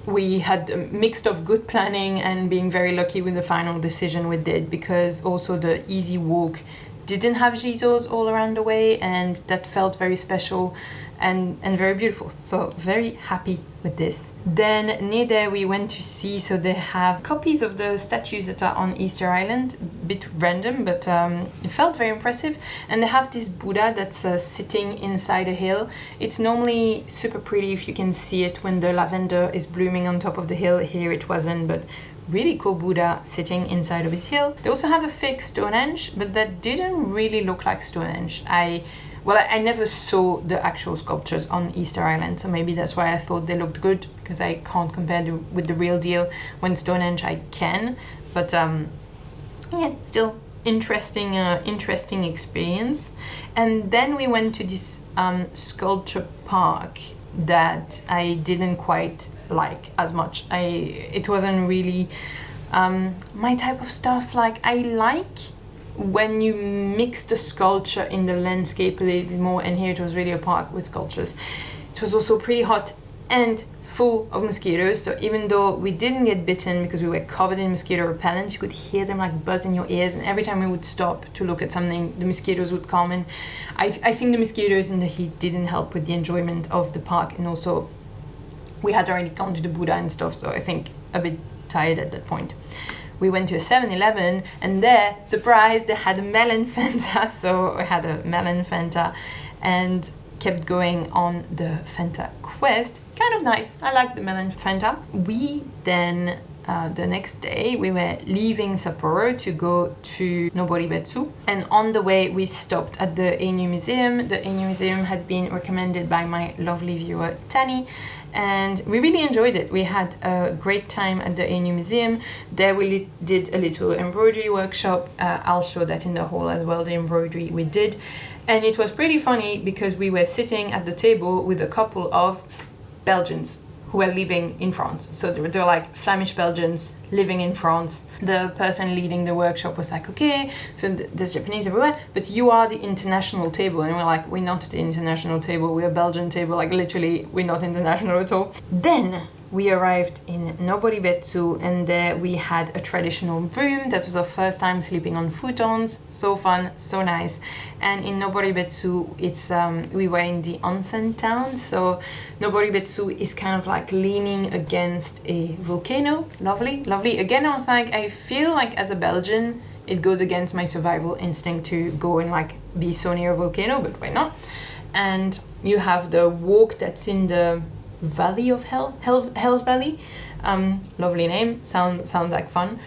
we had a mix of good planning and being very lucky with the final decision we did, because also the easy walk didn't have geysers all around the way, and that felt very special and very beautiful. So very happy with this. Then near there we went to see, so they have copies of the statues that are on Easter Island, a bit random, but it felt very impressive. And they have this Buddha that's sitting inside a hill. It's normally super pretty if you can see it when the lavender is blooming on top of the hill. Here it wasn't, but really cool Buddha sitting inside of his hill. They also have a fake Stonehenge, but that didn't really look like Stonehenge. I never saw the actual sculptures on Easter Island, so maybe that's why I thought they looked good, because I can't compare with the real deal. When Stonehenge I can, but yeah, still interesting experience. And then we went to this sculpture park that I didn't quite like as much. It wasn't really my type of stuff. Like, I like when you mix the sculpture in the landscape a little bit more, and here it was really a park with sculptures. It was also pretty hot and full of mosquitoes, so even though we didn't get bitten because we were covered in mosquito repellent, you could hear them like buzz in your ears, and every time we would stop to look at something, the mosquitoes would come. And I think the mosquitoes and the heat didn't help with the enjoyment of the park, and also we had already gone to the Buddha and stuff, so I think a bit tired at that point. We went to a 7-Eleven, and there, surprise, they had a melon Fanta. So I had a melon Fanta and kept going on the Fanta quest. Kind of nice. I like the melon Fanta. We then, the next day, we were leaving Sapporo to go to Noboribetsu. And on the way, we stopped at the Ainu Museum. The Ainu Museum had been recommended by my lovely viewer, Chatty. And we really enjoyed it. We had a great time at the Ainu Museum. There we did a little embroidery workshop. I'll show that in the haul as well, the embroidery we did. And it was pretty funny because we were sitting at the table with a couple of Belgians who were living in France. So they were like Flemish Belgians living in France. The person leading the workshop was like, okay, so there's Japanese everywhere, but you are the international table. And we're like, we're not the international table, we're a Belgian table. Like, literally, we're not international at all. Then we arrived in Noboribetsu, and there we had a traditional room. That was our first time sleeping on futons. So fun, so nice. And in Noboribetsu, it's we were in the onsen town. So Noboribetsu is kind of like leaning against a volcano. Lovely, lovely. Again, I was like, I feel like as a Belgian, it goes against my survival instinct to go and like be so near a volcano, but why not? And you have the walk that's in the Valley of Hell's Valley. Lovely name, sounds like fun.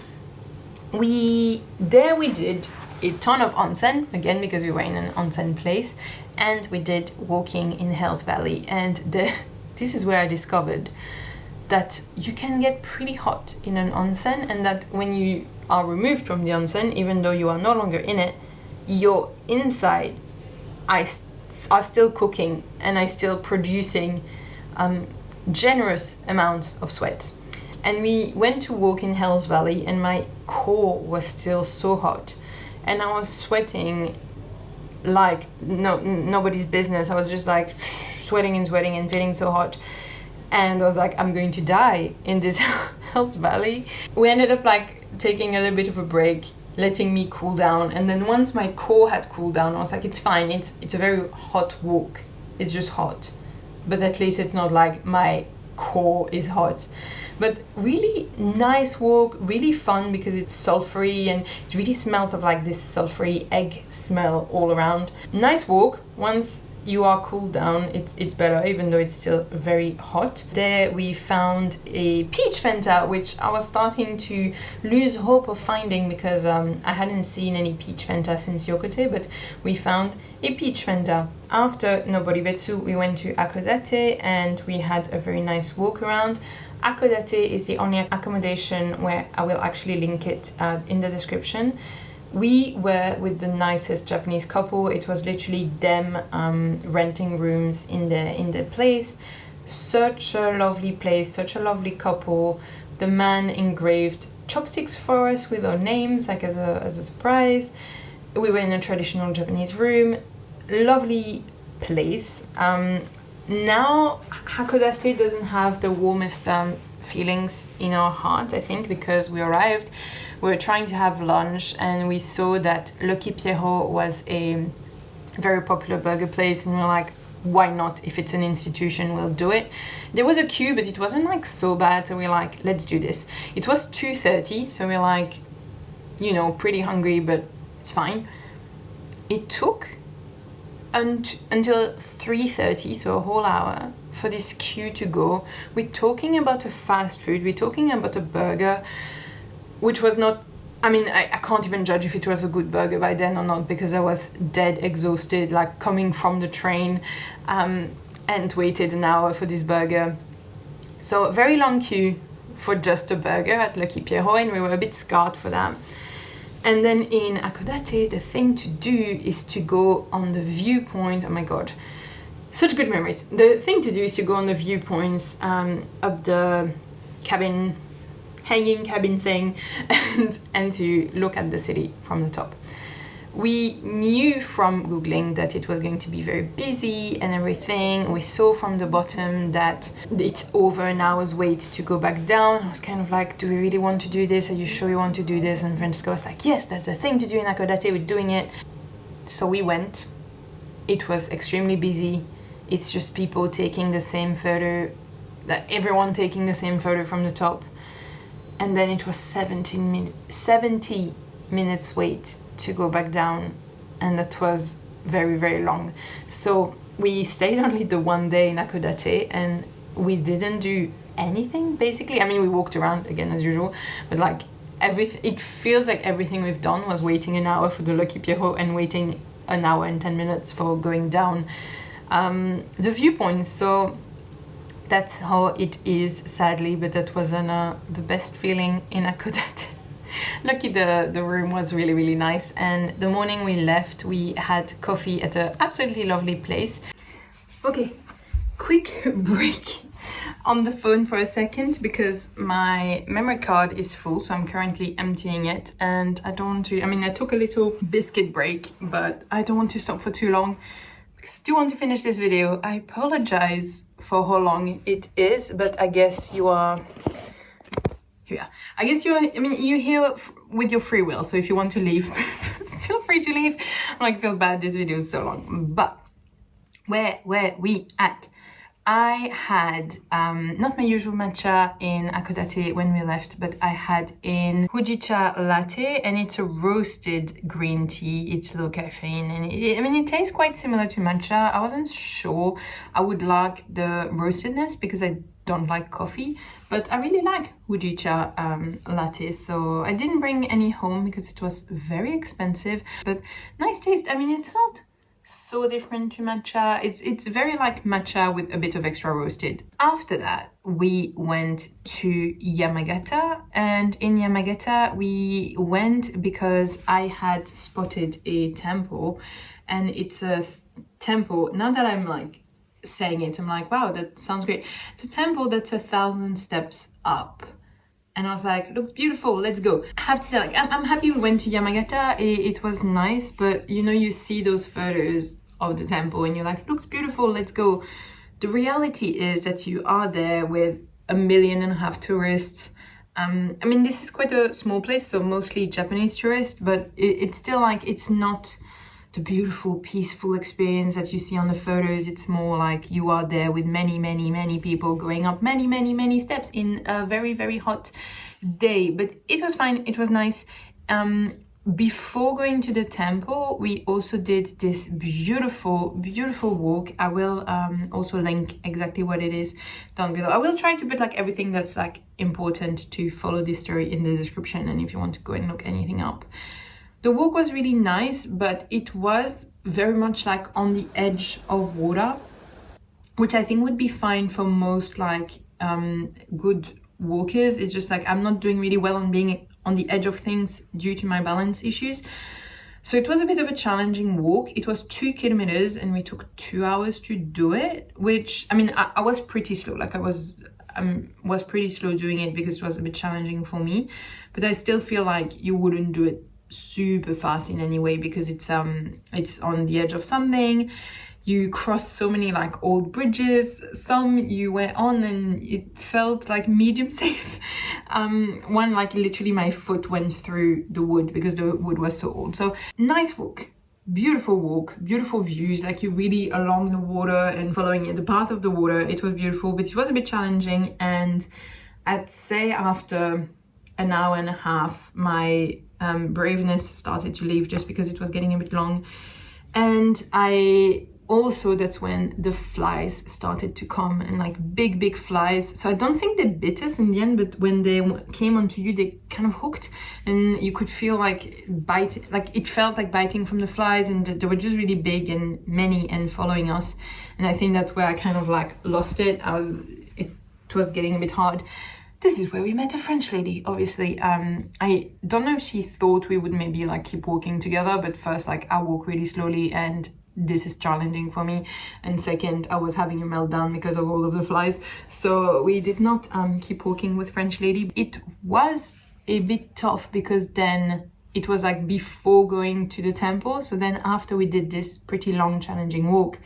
We did a ton of onsen, again because we were in an onsen place, and we did walking in Hell's Valley. And this is where I discovered that you can get pretty hot in an onsen, and that when you are removed from the onsen, even though you are no longer in it, your inside are still cooking and are still producing generous amounts of sweat. And we went to walk in Hell's Valley, and my core was still so hot, and I was sweating like nobody's business. I was just like sweating and feeling so hot, and I was like, I'm going to die in this Hell's Valley. We ended up like taking a little bit of a break, letting me cool down, and then once my core had cooled down, I was like, it's fine, it's a very hot walk, it's just hot, but at least it's not like my core is hot. But really nice walk, really fun because it's sulfury, and it really smells of like this sulfury egg smell all around. Nice walk. Once you are cooled down, it's better, even though it's still very hot. There we found a peach Fanta, which I was starting to lose hope of finding because I hadn't seen any peach Fanta since Yokote, but we found a peach Fanta. After Noboribetsu, we went to Akodate, and we had a very nice walk around. Akodate is the only accommodation where I will actually link it in the description, We were with the nicest Japanese couple. It was literally them renting rooms in the place. Such a lovely place, such a lovely couple. The man engraved chopsticks for us with our names, like as a surprise. We were in a traditional Japanese room. Lovely place. Now Hakodate doesn't have the warmest feelings in our heart, I think, because we arrived, we were trying to have lunch, and we saw that Lucky Pierrot was a very popular burger place, and we were like, why not? If it's an institution, we'll do it. There was a queue, but it wasn't like so bad, so we're like, let's do this. It was 2:30, so we're like, you know, pretty hungry, but it's fine. It took until 3:30, so a whole hour, for this queue to go. We're talking about a fast food, we're talking about a burger, which was not, I mean, I can't even judge if it was a good burger by then or not, because I was dead exhausted, like coming from the train, and waited an hour for this burger. So very long queue for just a burger at Lucky Pierrot, and we were a bit scarred for that. And then in Hakodate, the thing to do is to go on the viewpoint. Oh my god, such good memories. The thing to do is to go on the viewpoints up the cabin, hanging cabin thing, and to look at the city from the top. We knew from Googling that it was going to be very busy and everything. We saw from the bottom that it's over an hour's wait to go back down. I was kind of like, do we really want to do this? Are you sure you want to do this? And Francesca was like, yes, that's a thing to do in Hakodate, we're doing it. So we went. It was extremely busy. It's just people taking the same photo, that everyone taking the same photo from the top. And then it was 70 minutes wait to go back down, and that was very, very long. So we stayed only the one day in Hakodate, and we didn't do anything basically. I mean, we walked around again as usual, but like it feels like everything we've done was waiting an hour for the Lucky Pierrot and waiting an hour and 10 minutes for going down the viewpoints. So that's how it is, sadly, but that wasn't the best feeling in Hakodate. Lucky the room was really, really nice, and the morning we left, we had coffee at an absolutely lovely place. Okay, quick break on the phone for a second, because my memory card is full, so I'm currently emptying it, and I don't want to, I mean, I took a little biscuit break, but I don't want to stop for too long, because I do want to finish this video. I apologize for how long it is, but I guess you are... Yeah, I guess you're here with your free will, so if you want to leave, feel free to leave. I feel bad this video is so long. But where were we at? I had not my usual matcha in Hakodate when we left, but I had in Hojicha latte, and it's a roasted green tea. It's low caffeine, and it tastes quite similar to matcha. I wasn't sure I would like the roastedness because I don't like coffee, but I really like Hojicha latte, so I didn't bring any home because it was very expensive, but nice taste. I mean, it's not so different to matcha. It's very like matcha with a bit of extra roasted. After that, we went to Yamagata, and in Yamagata we went because I had spotted a temple, and it's a temple, now that I'm like saying it, I'm like, wow, that sounds great. It's a temple that's 1,000 steps up, and I was like, looks beautiful, let's go. I have to say, like, I'm happy we went to Yamagata. It was nice, but you know, you see those photos of the temple and you're like, looks beautiful, let's go. The reality is that you are there with 1.5 million tourists. I mean, this is quite a small place, so mostly Japanese tourists, but it's still like, it's not the beautiful, peaceful experience that you see on the photos. It's more like you are there with many, many, many people going up many, many, many steps in a very, very hot day. But it was fine, it was nice. Before going to the temple, we also did this beautiful, beautiful walk. I will also link exactly what it is down below. I will try to put like everything that's like important to follow this story in the description, and if you want to go and look anything up. The walk was really nice, but it was very much like on the edge of water, which I think would be fine for most like good walkers. It's just like I'm not doing really well on being on the edge of things due to my balance issues. So it was a bit of a challenging walk. It was 2 kilometers and we took 2 hours to do it, which, I mean, I was pretty slow. Like I was pretty slow doing it because it was a bit challenging for me, but I still feel like you wouldn't do it super fast in any way because it's on the edge of something. You cross so many like old bridges. Some you were on and it felt like medium safe. One, like literally my foot went through the wood because the wood was so old. So nice walk, beautiful views, like you're really along the water and following the path of the water. It was beautiful, but it was a bit challenging. And I'd say after an hour and a half, my braveness started to leave just because it was getting a bit long. And that's when the flies started to come, and like big flies. So I don't think they bit us in the end, but when they came onto you, they kind of hooked, and you could feel like biting, like it felt like biting from the flies, and they were just really big and many and following us. And I think that's where I kind of like lost it. It was getting a bit hard. This is where we met a French lady, obviously. I don't know if she thought we would maybe like keep walking together, but first, like I walk really slowly and this is challenging for me. And second, I was having a meltdown because of all of the flies. So we did not keep walking with French lady. It was a bit tough because then it was like before going to the temple. So then after we did this pretty long, challenging walk,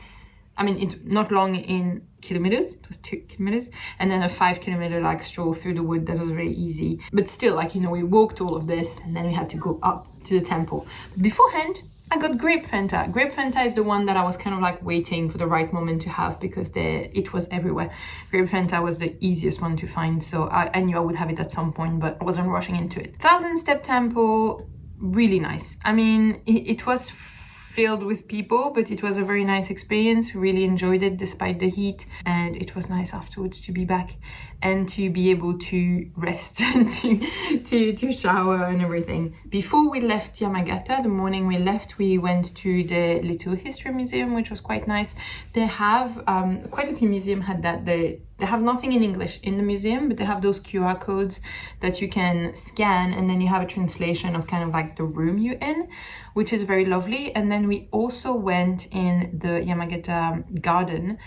I mean, it's not long in kilometers, it was 2 kilometers, and then a 5 kilometer like stroll through the wood that was very easy. But still, like, you know, we walked all of this and then we had to go up to the temple. Beforehand, I got grape Fanta. Grape Fanta is the one that I was kind of like waiting for the right moment to have because it was everywhere. Grape Fanta was the easiest one to find, so I knew I would have it at some point, but I wasn't rushing into it. 1,000-step temple, really nice. I mean, it was filled with people, but it was a very nice experience. Really enjoyed it despite the heat, and it was nice afterwards to be back and to be able to rest and to shower and everything. Before we left Yamagata, the morning we left, we went to the Little History Museum, which was quite nice. They have quite a few museums had that. They have nothing in English in the museum, but they have those QR codes that you can scan, and then you have a translation of kind of like the room you're in, which is very lovely. And then we also went in the Yamagata garden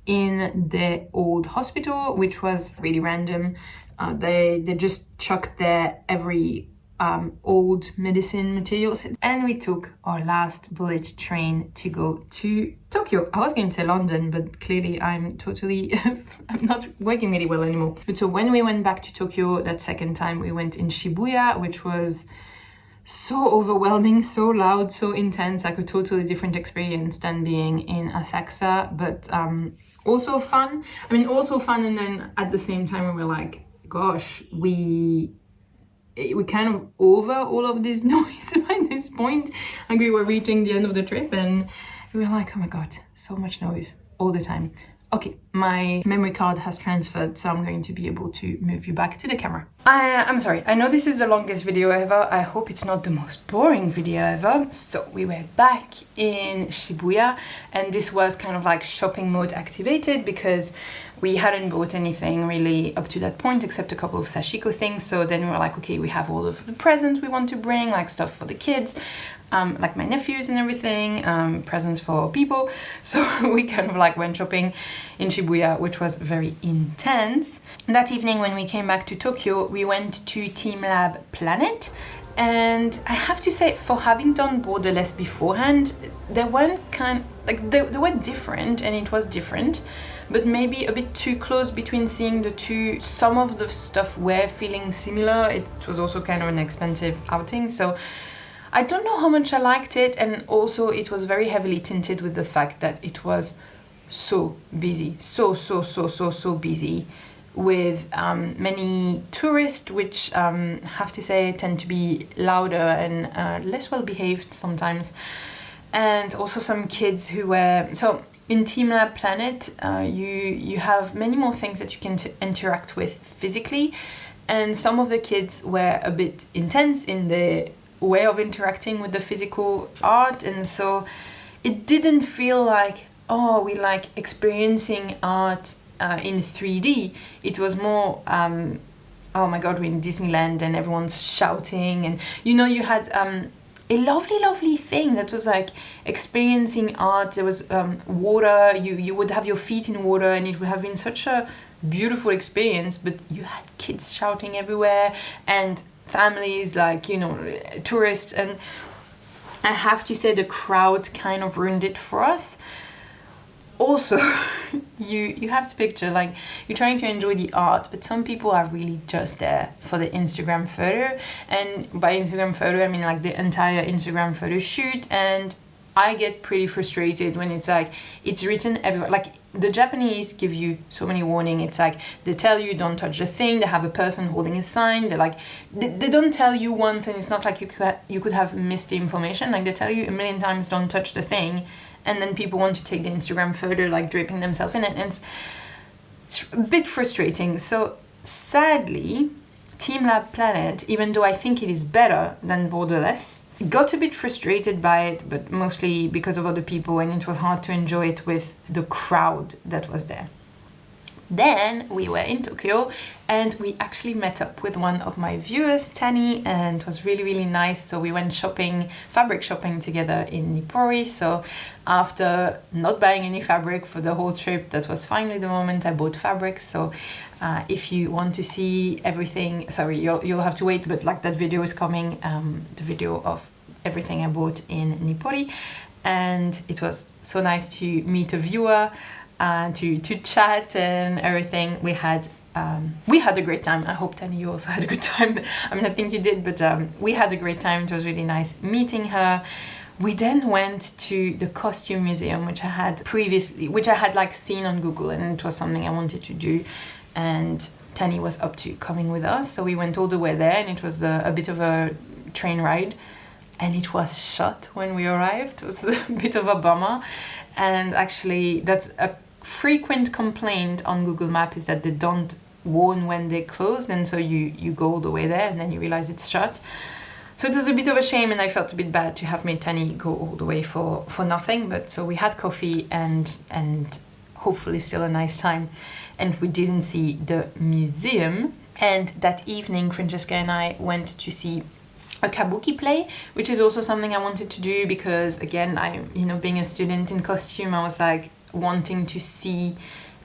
in the old hospital, which was really random. They just chucked there every old medicine materials, and we took our last bullet train to go to Tokyo. I was going to say London, but clearly I'm not working really well anymore. But so when we went back to Tokyo that second time, we went in Shibuya, which was so overwhelming, so loud, so intense, like a totally different experience than being in Asakusa, but also fun. I mean, also fun, and then at the same time we were like, gosh, we kind of over all of this noise by this point. Like we were reaching the end of the trip and we were like, oh my god, so much noise all the time. Okay, my memory card has transferred, so I'm going to be able to move you back to the camera. I'm sorry, I know this is the longest video ever. I hope it's not the most boring video ever. So we were back in Shibuya, and this was kind of like shopping mode activated because we hadn't bought anything really up to that point except a couple of sashiko things. So then we were like, okay, we have all of the presents we want to bring, like stuff for the kids, like my nephews and everything, presents for people. So we kind of like went shopping in Shibuya, which was very intense. That evening when we came back to Tokyo, we went to Team Lab Planet. And I have to say, for having done Borderless beforehand, they weren't they were different, and it was different, but maybe a bit too close between seeing the two. Some of the stuff were feeling similar. It was also kind of an expensive outing, so I don't know how much I liked it, and also it was very heavily tinted with the fact that it was so busy, so busy, with many tourists, which have to say tend to be louder and less well behaved sometimes, and also some kids who were so. In Team Lab Planet, you have many more things that you can interact with physically, and some of the kids were a bit intense in the way of interacting with the physical art, and so it didn't feel like, oh, we like experiencing art in 3D. It was more oh my god, we're in Disneyland and everyone's shouting, and you had a lovely thing that was like experiencing art. There was water, you would have your feet in water, and it would have been such a beautiful experience, but you had kids shouting everywhere and families, like, tourists, and I have to say the crowd kind of ruined it for us. Also, you have to picture, like, you're trying to enjoy the art, but some people are really just there for the Instagram photo, and by Instagram photo I mean like the entire Instagram photo shoot. And I get pretty frustrated when it's like it's written everywhere. Like, the Japanese give you so many warning. It's like they tell you don't touch the thing, they have a person holding a sign, they're like they don't tell you once, and it's not like you could have missed the information. Like, they tell you a million times don't touch the thing, and then people want to take the Instagram photo, like draping themselves in it, and it's a bit frustrating. So sadly, Team Lab Planet, even though I think it is better than Borderless, got a bit frustrated by it, but mostly because of other people, and it was hard to enjoy it with the crowd that was there. Then we were in Tokyo, and we actually met up with one of my viewers, Tanny, and it was really nice. So we went fabric shopping together in Nippori. So after not buying any fabric for the whole trip, that was finally the moment I bought fabric. So if you want to see everything, sorry, you'll have to wait, but like that video is coming, the video of everything I bought in Nippori. And it was so nice to meet a viewer, to chat and everything. We had a great time. I hope, Tanny, you also had a good time. I mean, I think you did, but we had a great time. It was really nice meeting her. We then went to the costume museum, which I had like seen on Google, and it was something I wanted to do, and Tanny was up to coming with us. So we went all the way there, and it was a bit of a train ride, and it was shut when we arrived. It was a bit of a bummer. And actually, that's a frequent complaint on Google Maps, is that they don't warn when they closed, and so you go all the way there and then you realize it's shut. So it was a bit of a shame, and I felt a bit bad to have made Tanny go all the way for nothing. But so we had coffee and hopefully still a nice time, and we didn't see the museum. And that evening, Francesca and I went to see a kabuki play, which is also something I wanted to do, because again, being a student in costume, I was like wanting to see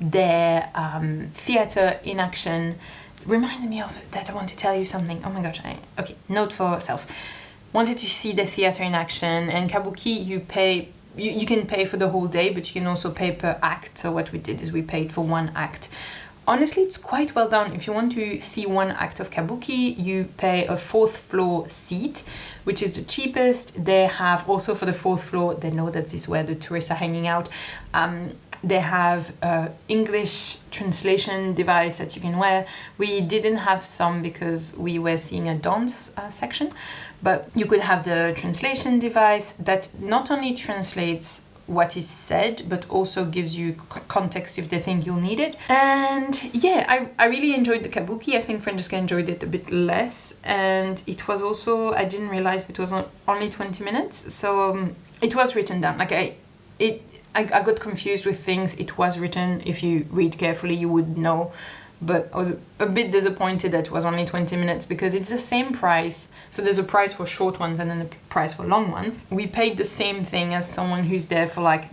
their theater in action. Reminds me of that I want to tell you something. Oh my gosh, okay, note for self. Wanted to see the theater in action, and kabuki, you can pay for the whole day, but you can also pay per act. So what we did is we paid for one act. Honestly, it's quite well done. If you want to see one act of kabuki, you pay a 4th floor seat, which is the cheapest. They have also, for the 4th floor, they know that this is where the tourists are hanging out. They have an English translation device that you can wear. We didn't have some because we were seeing a dance section, but you could have the translation device that not only translates what is said, but also gives you context if they think you'll need it. And yeah, I really enjoyed the kabuki. I think Francesca enjoyed it a bit less, and it was also, I didn't realize it was only 20 minutes, so it was written down. Like I got confused with things. It was written, if you read carefully you would know, but I was a bit disappointed that it was only 20 minutes, because it's the same price. So there's a price for short ones and then a price for long ones. We paid the same thing as someone who's there for like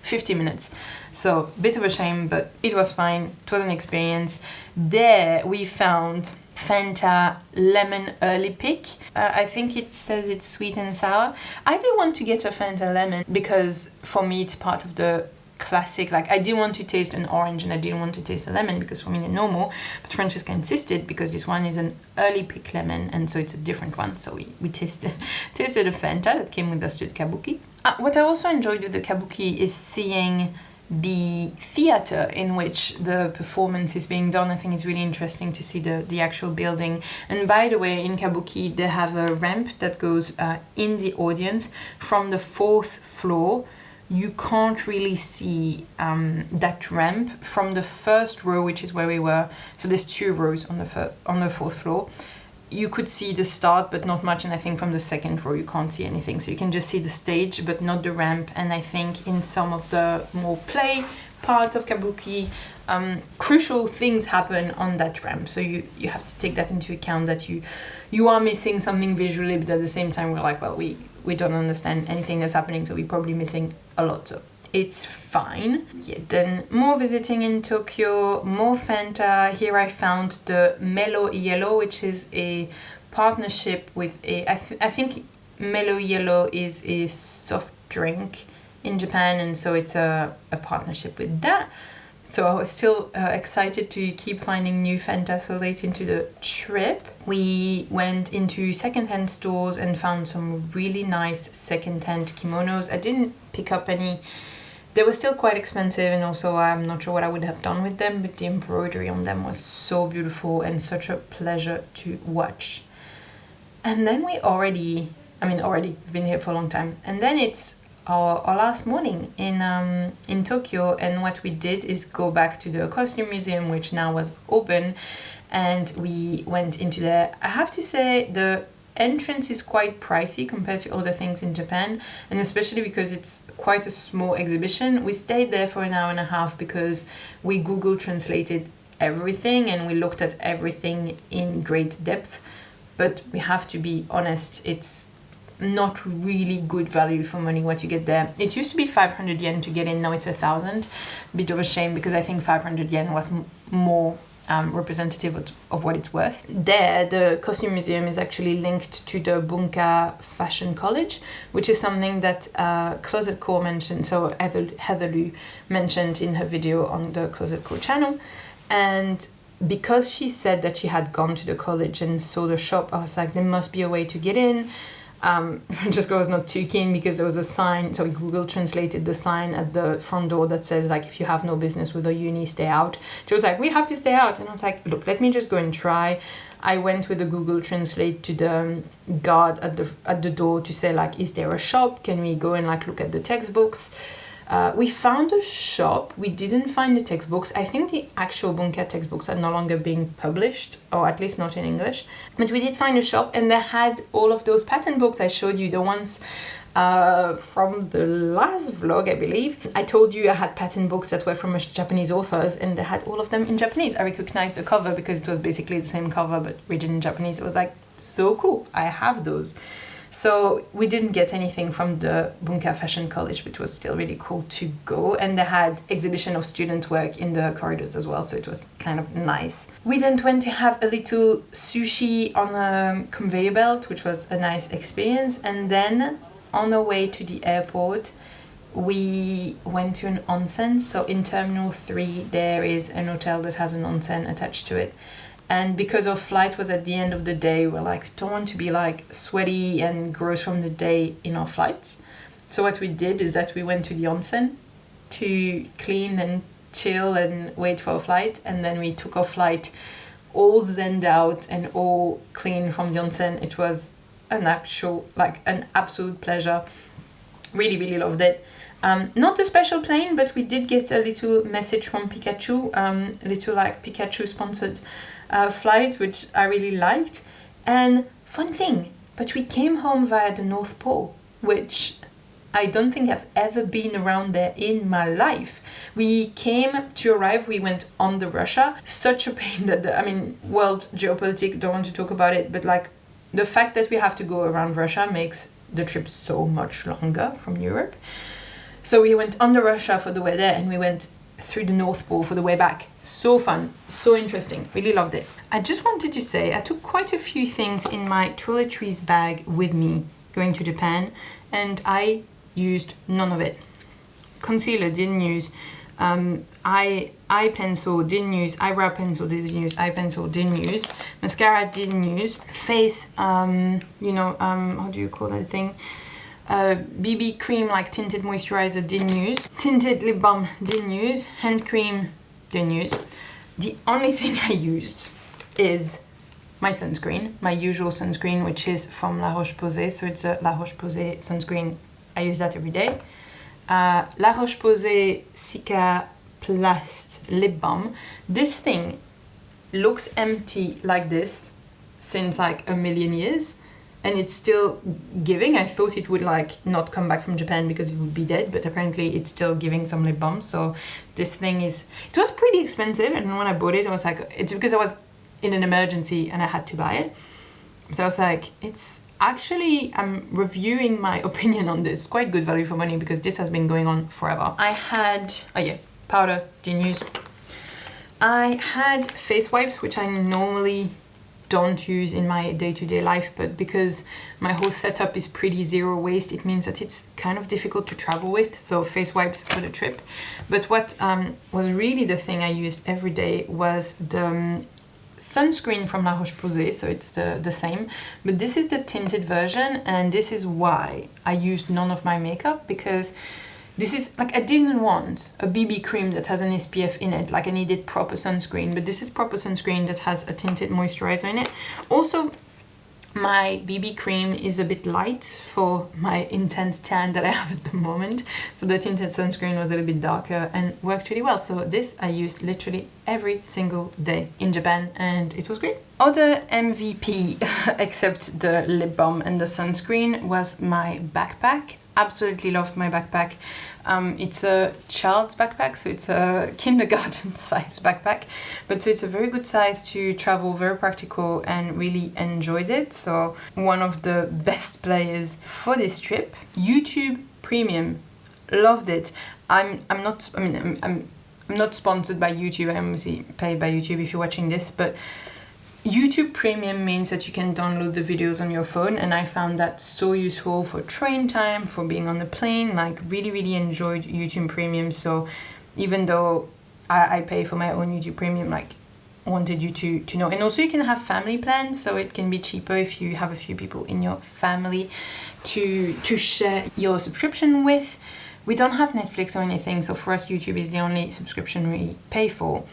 50 minutes. So a bit of a shame, but it was fine. It was an experience. There we found Fanta lemon early pick. I think it says it's sweet and sour. I do want to get a Fanta lemon, because for me it's part of the classic. Like, I didn't want to taste an orange and I didn't want to taste a lemon, because for me they're normal, but Francesca insisted because this one is an early pick lemon, and so it's a different one. So we tasted a Fanta that came with us to the kabuki. What I also enjoyed with the kabuki is seeing the theater in which the performance is being done. I think it's really interesting to see the actual building. And by the way, in kabuki they have a ramp that goes in the audience from the 4th floor. You can't really see that ramp from the 1st row, which is where we were. So there's 2 rows on the 4th floor. You could see the start, but not much. And I think from the 2nd row, you can't see anything. So you can just see the stage, but not the ramp. And I think in some of the more play part of Kabuki, crucial things happen on that ramp. So you have to take that into account, that you are missing something visually, but at the same time we're like, well, we don't understand anything that's happening, so we're probably missing a lot. So it's fine. Yeah, then more visiting in Tokyo, more Fanta. Here I found the Milo Yellow, which is a partnership with I think Milo Yellow is a soft drink in Japan, and so it's a partnership with that. So I was still excited to keep finding new Fanta so late into the trip. We went into secondhand stores and found some really nice secondhand kimonos. I didn't pick up any. They were still quite expensive, and also I'm not sure what I would have done with them, but the embroidery on them was so beautiful and such a pleasure to watch. And then we've been here for a long time. And then it's our last morning in Tokyo, and what we did is go back to the costume museum, which now was open, and we went into there. I have to say the entrance is quite pricey compared to other things in Japan, and especially because it's quite a small exhibition. We stayed there for an hour and a half because we Google translated everything and we looked at everything in great depth, but we have to be honest, it's not really good value for money what you get there. It used to be 500 yen to get in, now it's 1,000. Bit of a shame, because I think 500 yen was more representative of what it's worth. There, the costume museum is actually linked to the Bunka Fashion College, which is something that Closet Core mentioned, so Heather Lu mentioned in her video on the Closet Core channel. And because she said that she had gone to the college and saw the shop, I was like, there must be a way to get in. Francesca was not too keen because there was a sign, so Google translated the sign at the front door that says, like, if you have no business with a uni, stay out. She was like, we have to stay out. And I was like, look, let me just go and try. I went with the Google Translate to the guard at the door to say, like, is there a shop? Can we go and, like, look at the textbooks? We found a shop. We didn't find the textbooks. I think the actual Bunka textbooks are no longer being published, or at least not in English. But we did find a shop, and they had all of those pattern books I showed you, the ones from the last vlog, I believe. I told you I had pattern books that were from Japanese authors, and they had all of them in Japanese. I recognized the cover because it was basically the same cover but written in Japanese. It was like, so cool, I have those. So we didn't get anything from the Bunka Fashion College, which was still really cool to go. And they had exhibition of student work in the corridors as well, so it was kind of nice. We then went to have a little sushi on a conveyor belt, which was a nice experience. And then on the way to the airport, we went to an onsen. So in Terminal 3, there is an hotel that has an onsen attached to it. And because our flight was at the end of the day, we're like, don't want to be like sweaty and gross from the day in our flights. So what we did is that we went to the onsen to clean and chill and wait for our flight. And then we took our flight all zenned out and all clean from the onsen. It was an absolute pleasure. Really, really loved it. Not a special plane, but we did get a little message from Pikachu, a little like Pikachu sponsored flight, which I really liked. And fun thing, but we came home via the North Pole, which I don't think I've ever been around there in my life. We arrive, we went on the Russia. Such a pain that world geopolitics, don't want to talk about it, but like the fact that we have to go around Russia makes the trip so much longer from Europe. So we went on the Russia for the way there, and we went through the North Pole for the way back. So fun, so interesting, really loved it. I just wanted to say I took quite a few things in my toiletries bag with me going to Japan, and I used none of it. Concealer, didn't use. Eye pencil, didn't use. Eyebrow pencil, didn't use. Eye pencil, didn't use. Mascara, didn't use. Face, how do you call that thing? BB cream, like tinted moisturizer, didn't use. Tinted lip balm, didn't use. Hand cream, didn't use. The only thing I used is my sunscreen, my usual sunscreen, which is from La Roche-Posay. So it's a La Roche-Posay sunscreen. I use that every day. La Roche-Posay Cicaplast lip balm. This thing looks empty like this since like a million years. and it's still giving. I thought it would like not come back from Japan because it would be dead, but apparently it's still giving some lip balm. So this thing is, it was pretty expensive, and when I bought it I was like, it's because I was in an emergency and I had to buy it. But I was like, it's actually, I'm reviewing my opinion on this, quite good value for money because this has been going on forever. I had, oh yeah, powder, didn't use. I had face wipes, which I normally don't use in my day-to-day life, but because my whole setup is pretty zero waste, it means that it's kind of difficult to travel with, so face wipes for the trip. But what was really the thing I used every day was the sunscreen from La Roche-Posay, so it's the same, but this is the tinted version, and this is why I used none of my makeup, because this is like, I didn't want a BB cream that has an SPF in it, like I needed proper sunscreen, but this is proper sunscreen that has a tinted moisturizer in it. Also, my BB cream is a bit light for my intense tan that I have at the moment, so the tinted sunscreen was a little bit darker and worked really well. So this I used literally every single day in Japan, and it was great. Other MVP except the lip balm and the sunscreen was my backpack. Absolutely loved my backpack. It's a child's backpack, so it's a kindergarten size backpack, but so it's a very good size to travel, very practical, and really enjoyed it. So one of the best players for this trip. YouTube Premium, loved it. I'm not sponsored by YouTube. I'm obviously paid by YouTube if you're watching this, but YouTube Premium means that you can download the videos on your phone, and I found that so useful for train time, for being on the plane. Like, really enjoyed YouTube Premium. So even though I pay for my own YouTube Premium, like, wanted you to know. And also you can have family plans, so it can be cheaper if you have a few people in your family to share your subscription with. We don't have Netflix or anything, so for us YouTube is the only subscription we pay for.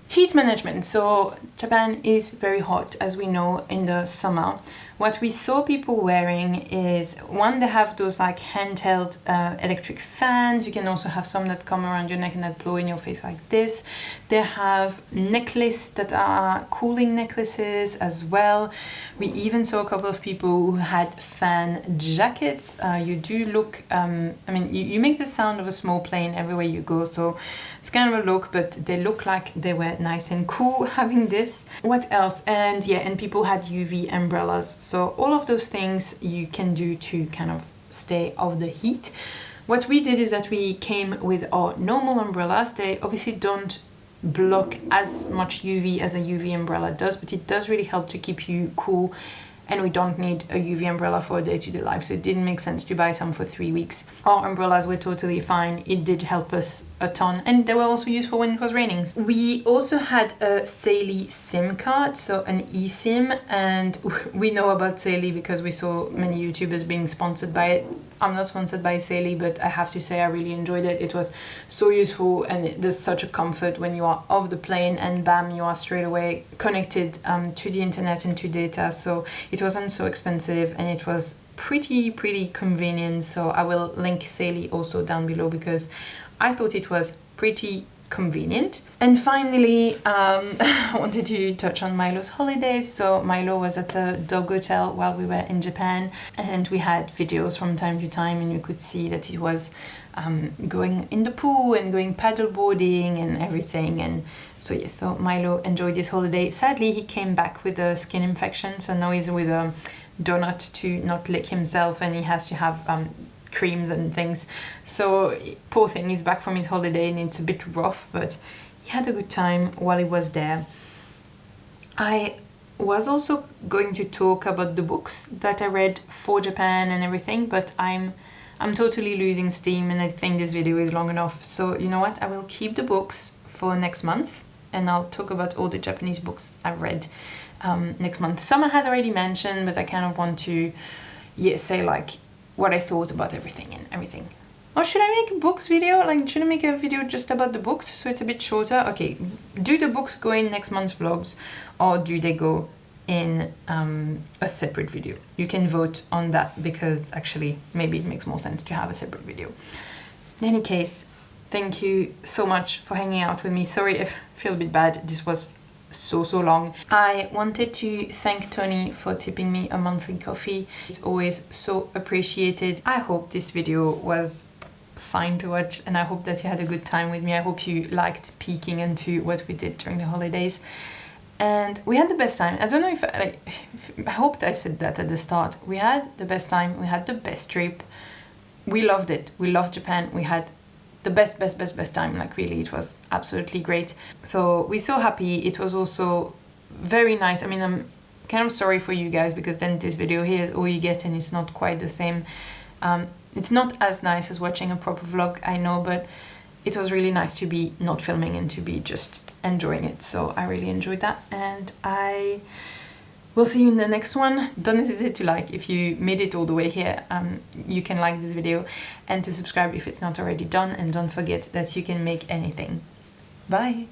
Heat management. So Japan is very hot, as we know, in the summer. What we saw people wearing is, one, they have those like handheld electric fans. You can also have some that come around your neck and that blow in your face like this. They have necklaces that are cooling necklaces as well. We even saw a couple of people who had fan jackets. You do look, you make the sound of a small plane everywhere you go, so it's kind of a look, but they look like they were nice and cool having this. What else? And yeah, and people had UV umbrellas. So all of those things you can do to kind of stay off the heat. What we did is that we came with our normal umbrellas. They obviously don't block as much UV as a UV umbrella does, but it does really help to keep you cool, and we don't need a UV umbrella for day-to-day life, so it didn't make sense to buy some for 3 weeks. Our umbrellas were totally fine. It did help us a ton, and they were also useful when it was raining. We also had a Saily SIM card, so an eSIM, and we know about Saily because we saw many YouTubers being sponsored by it. I'm not sponsored by Saily, but I have to say I really enjoyed it. It was so useful, and there's such a comfort when you are off the plane and bam, you are straight away connected to the internet and to data. So it wasn't so expensive, and it was pretty convenient. So I will link Saily also down below because I thought it was pretty convenient. And finally, I wanted to touch on Milo's holidays. So Milo was at a dog hotel while we were in Japan, and we had videos from time to time, and you could see that he was going in the pool and going paddleboarding and everything. And so yes, so Milo enjoyed his holiday. Sadly, he came back with a skin infection, so now he's with a donut to not lick himself, and he has to have creams and things. So poor thing, he's back from his holiday and it's a bit rough, but he had a good time while he was there. I was also going to talk about the books that I read for Japan and everything, but I'm totally losing steam, and I think this video is long enough. So you know what, I will keep the books for next month, and I'll talk about all the Japanese books I've read next month. Some I had already mentioned, but I kind of want to say like what I thought about everything. Or should I make a books video? Like, should I make a video just about the books so it's a bit shorter? Okay, do the books go in next month's vlogs, or do they go in a separate video? You can vote on that, because actually maybe it makes more sense to have a separate video. In any case, thank you so much for hanging out with me. Sorry if I feel a bit bad. This was so long. I wanted to thank Tony for tipping me a monthly coffee. It's always so appreciated. I hope this video was fine to watch, and I hope that you had a good time with me. I hope you liked peeking into what we did during the holidays. And we had the best time. I don't know if I hoped I said that at the start. We had the best time. We had the best trip. We loved it. We loved Japan. We had the best time. Like, really, it was absolutely great. So we're so happy. It was also very nice. I mean, I'm kind of sorry for you guys, because then this video here is all you get and it's not quite the same. It's not as nice as watching a proper vlog, I know, but it was really nice to be not filming and to be just enjoying it. So I really enjoyed that, and I will see you in the next one. Don't hesitate to like if you made it all the way here. You can like this video and to subscribe if it's not already done, and don't forget that you can make anything. Bye!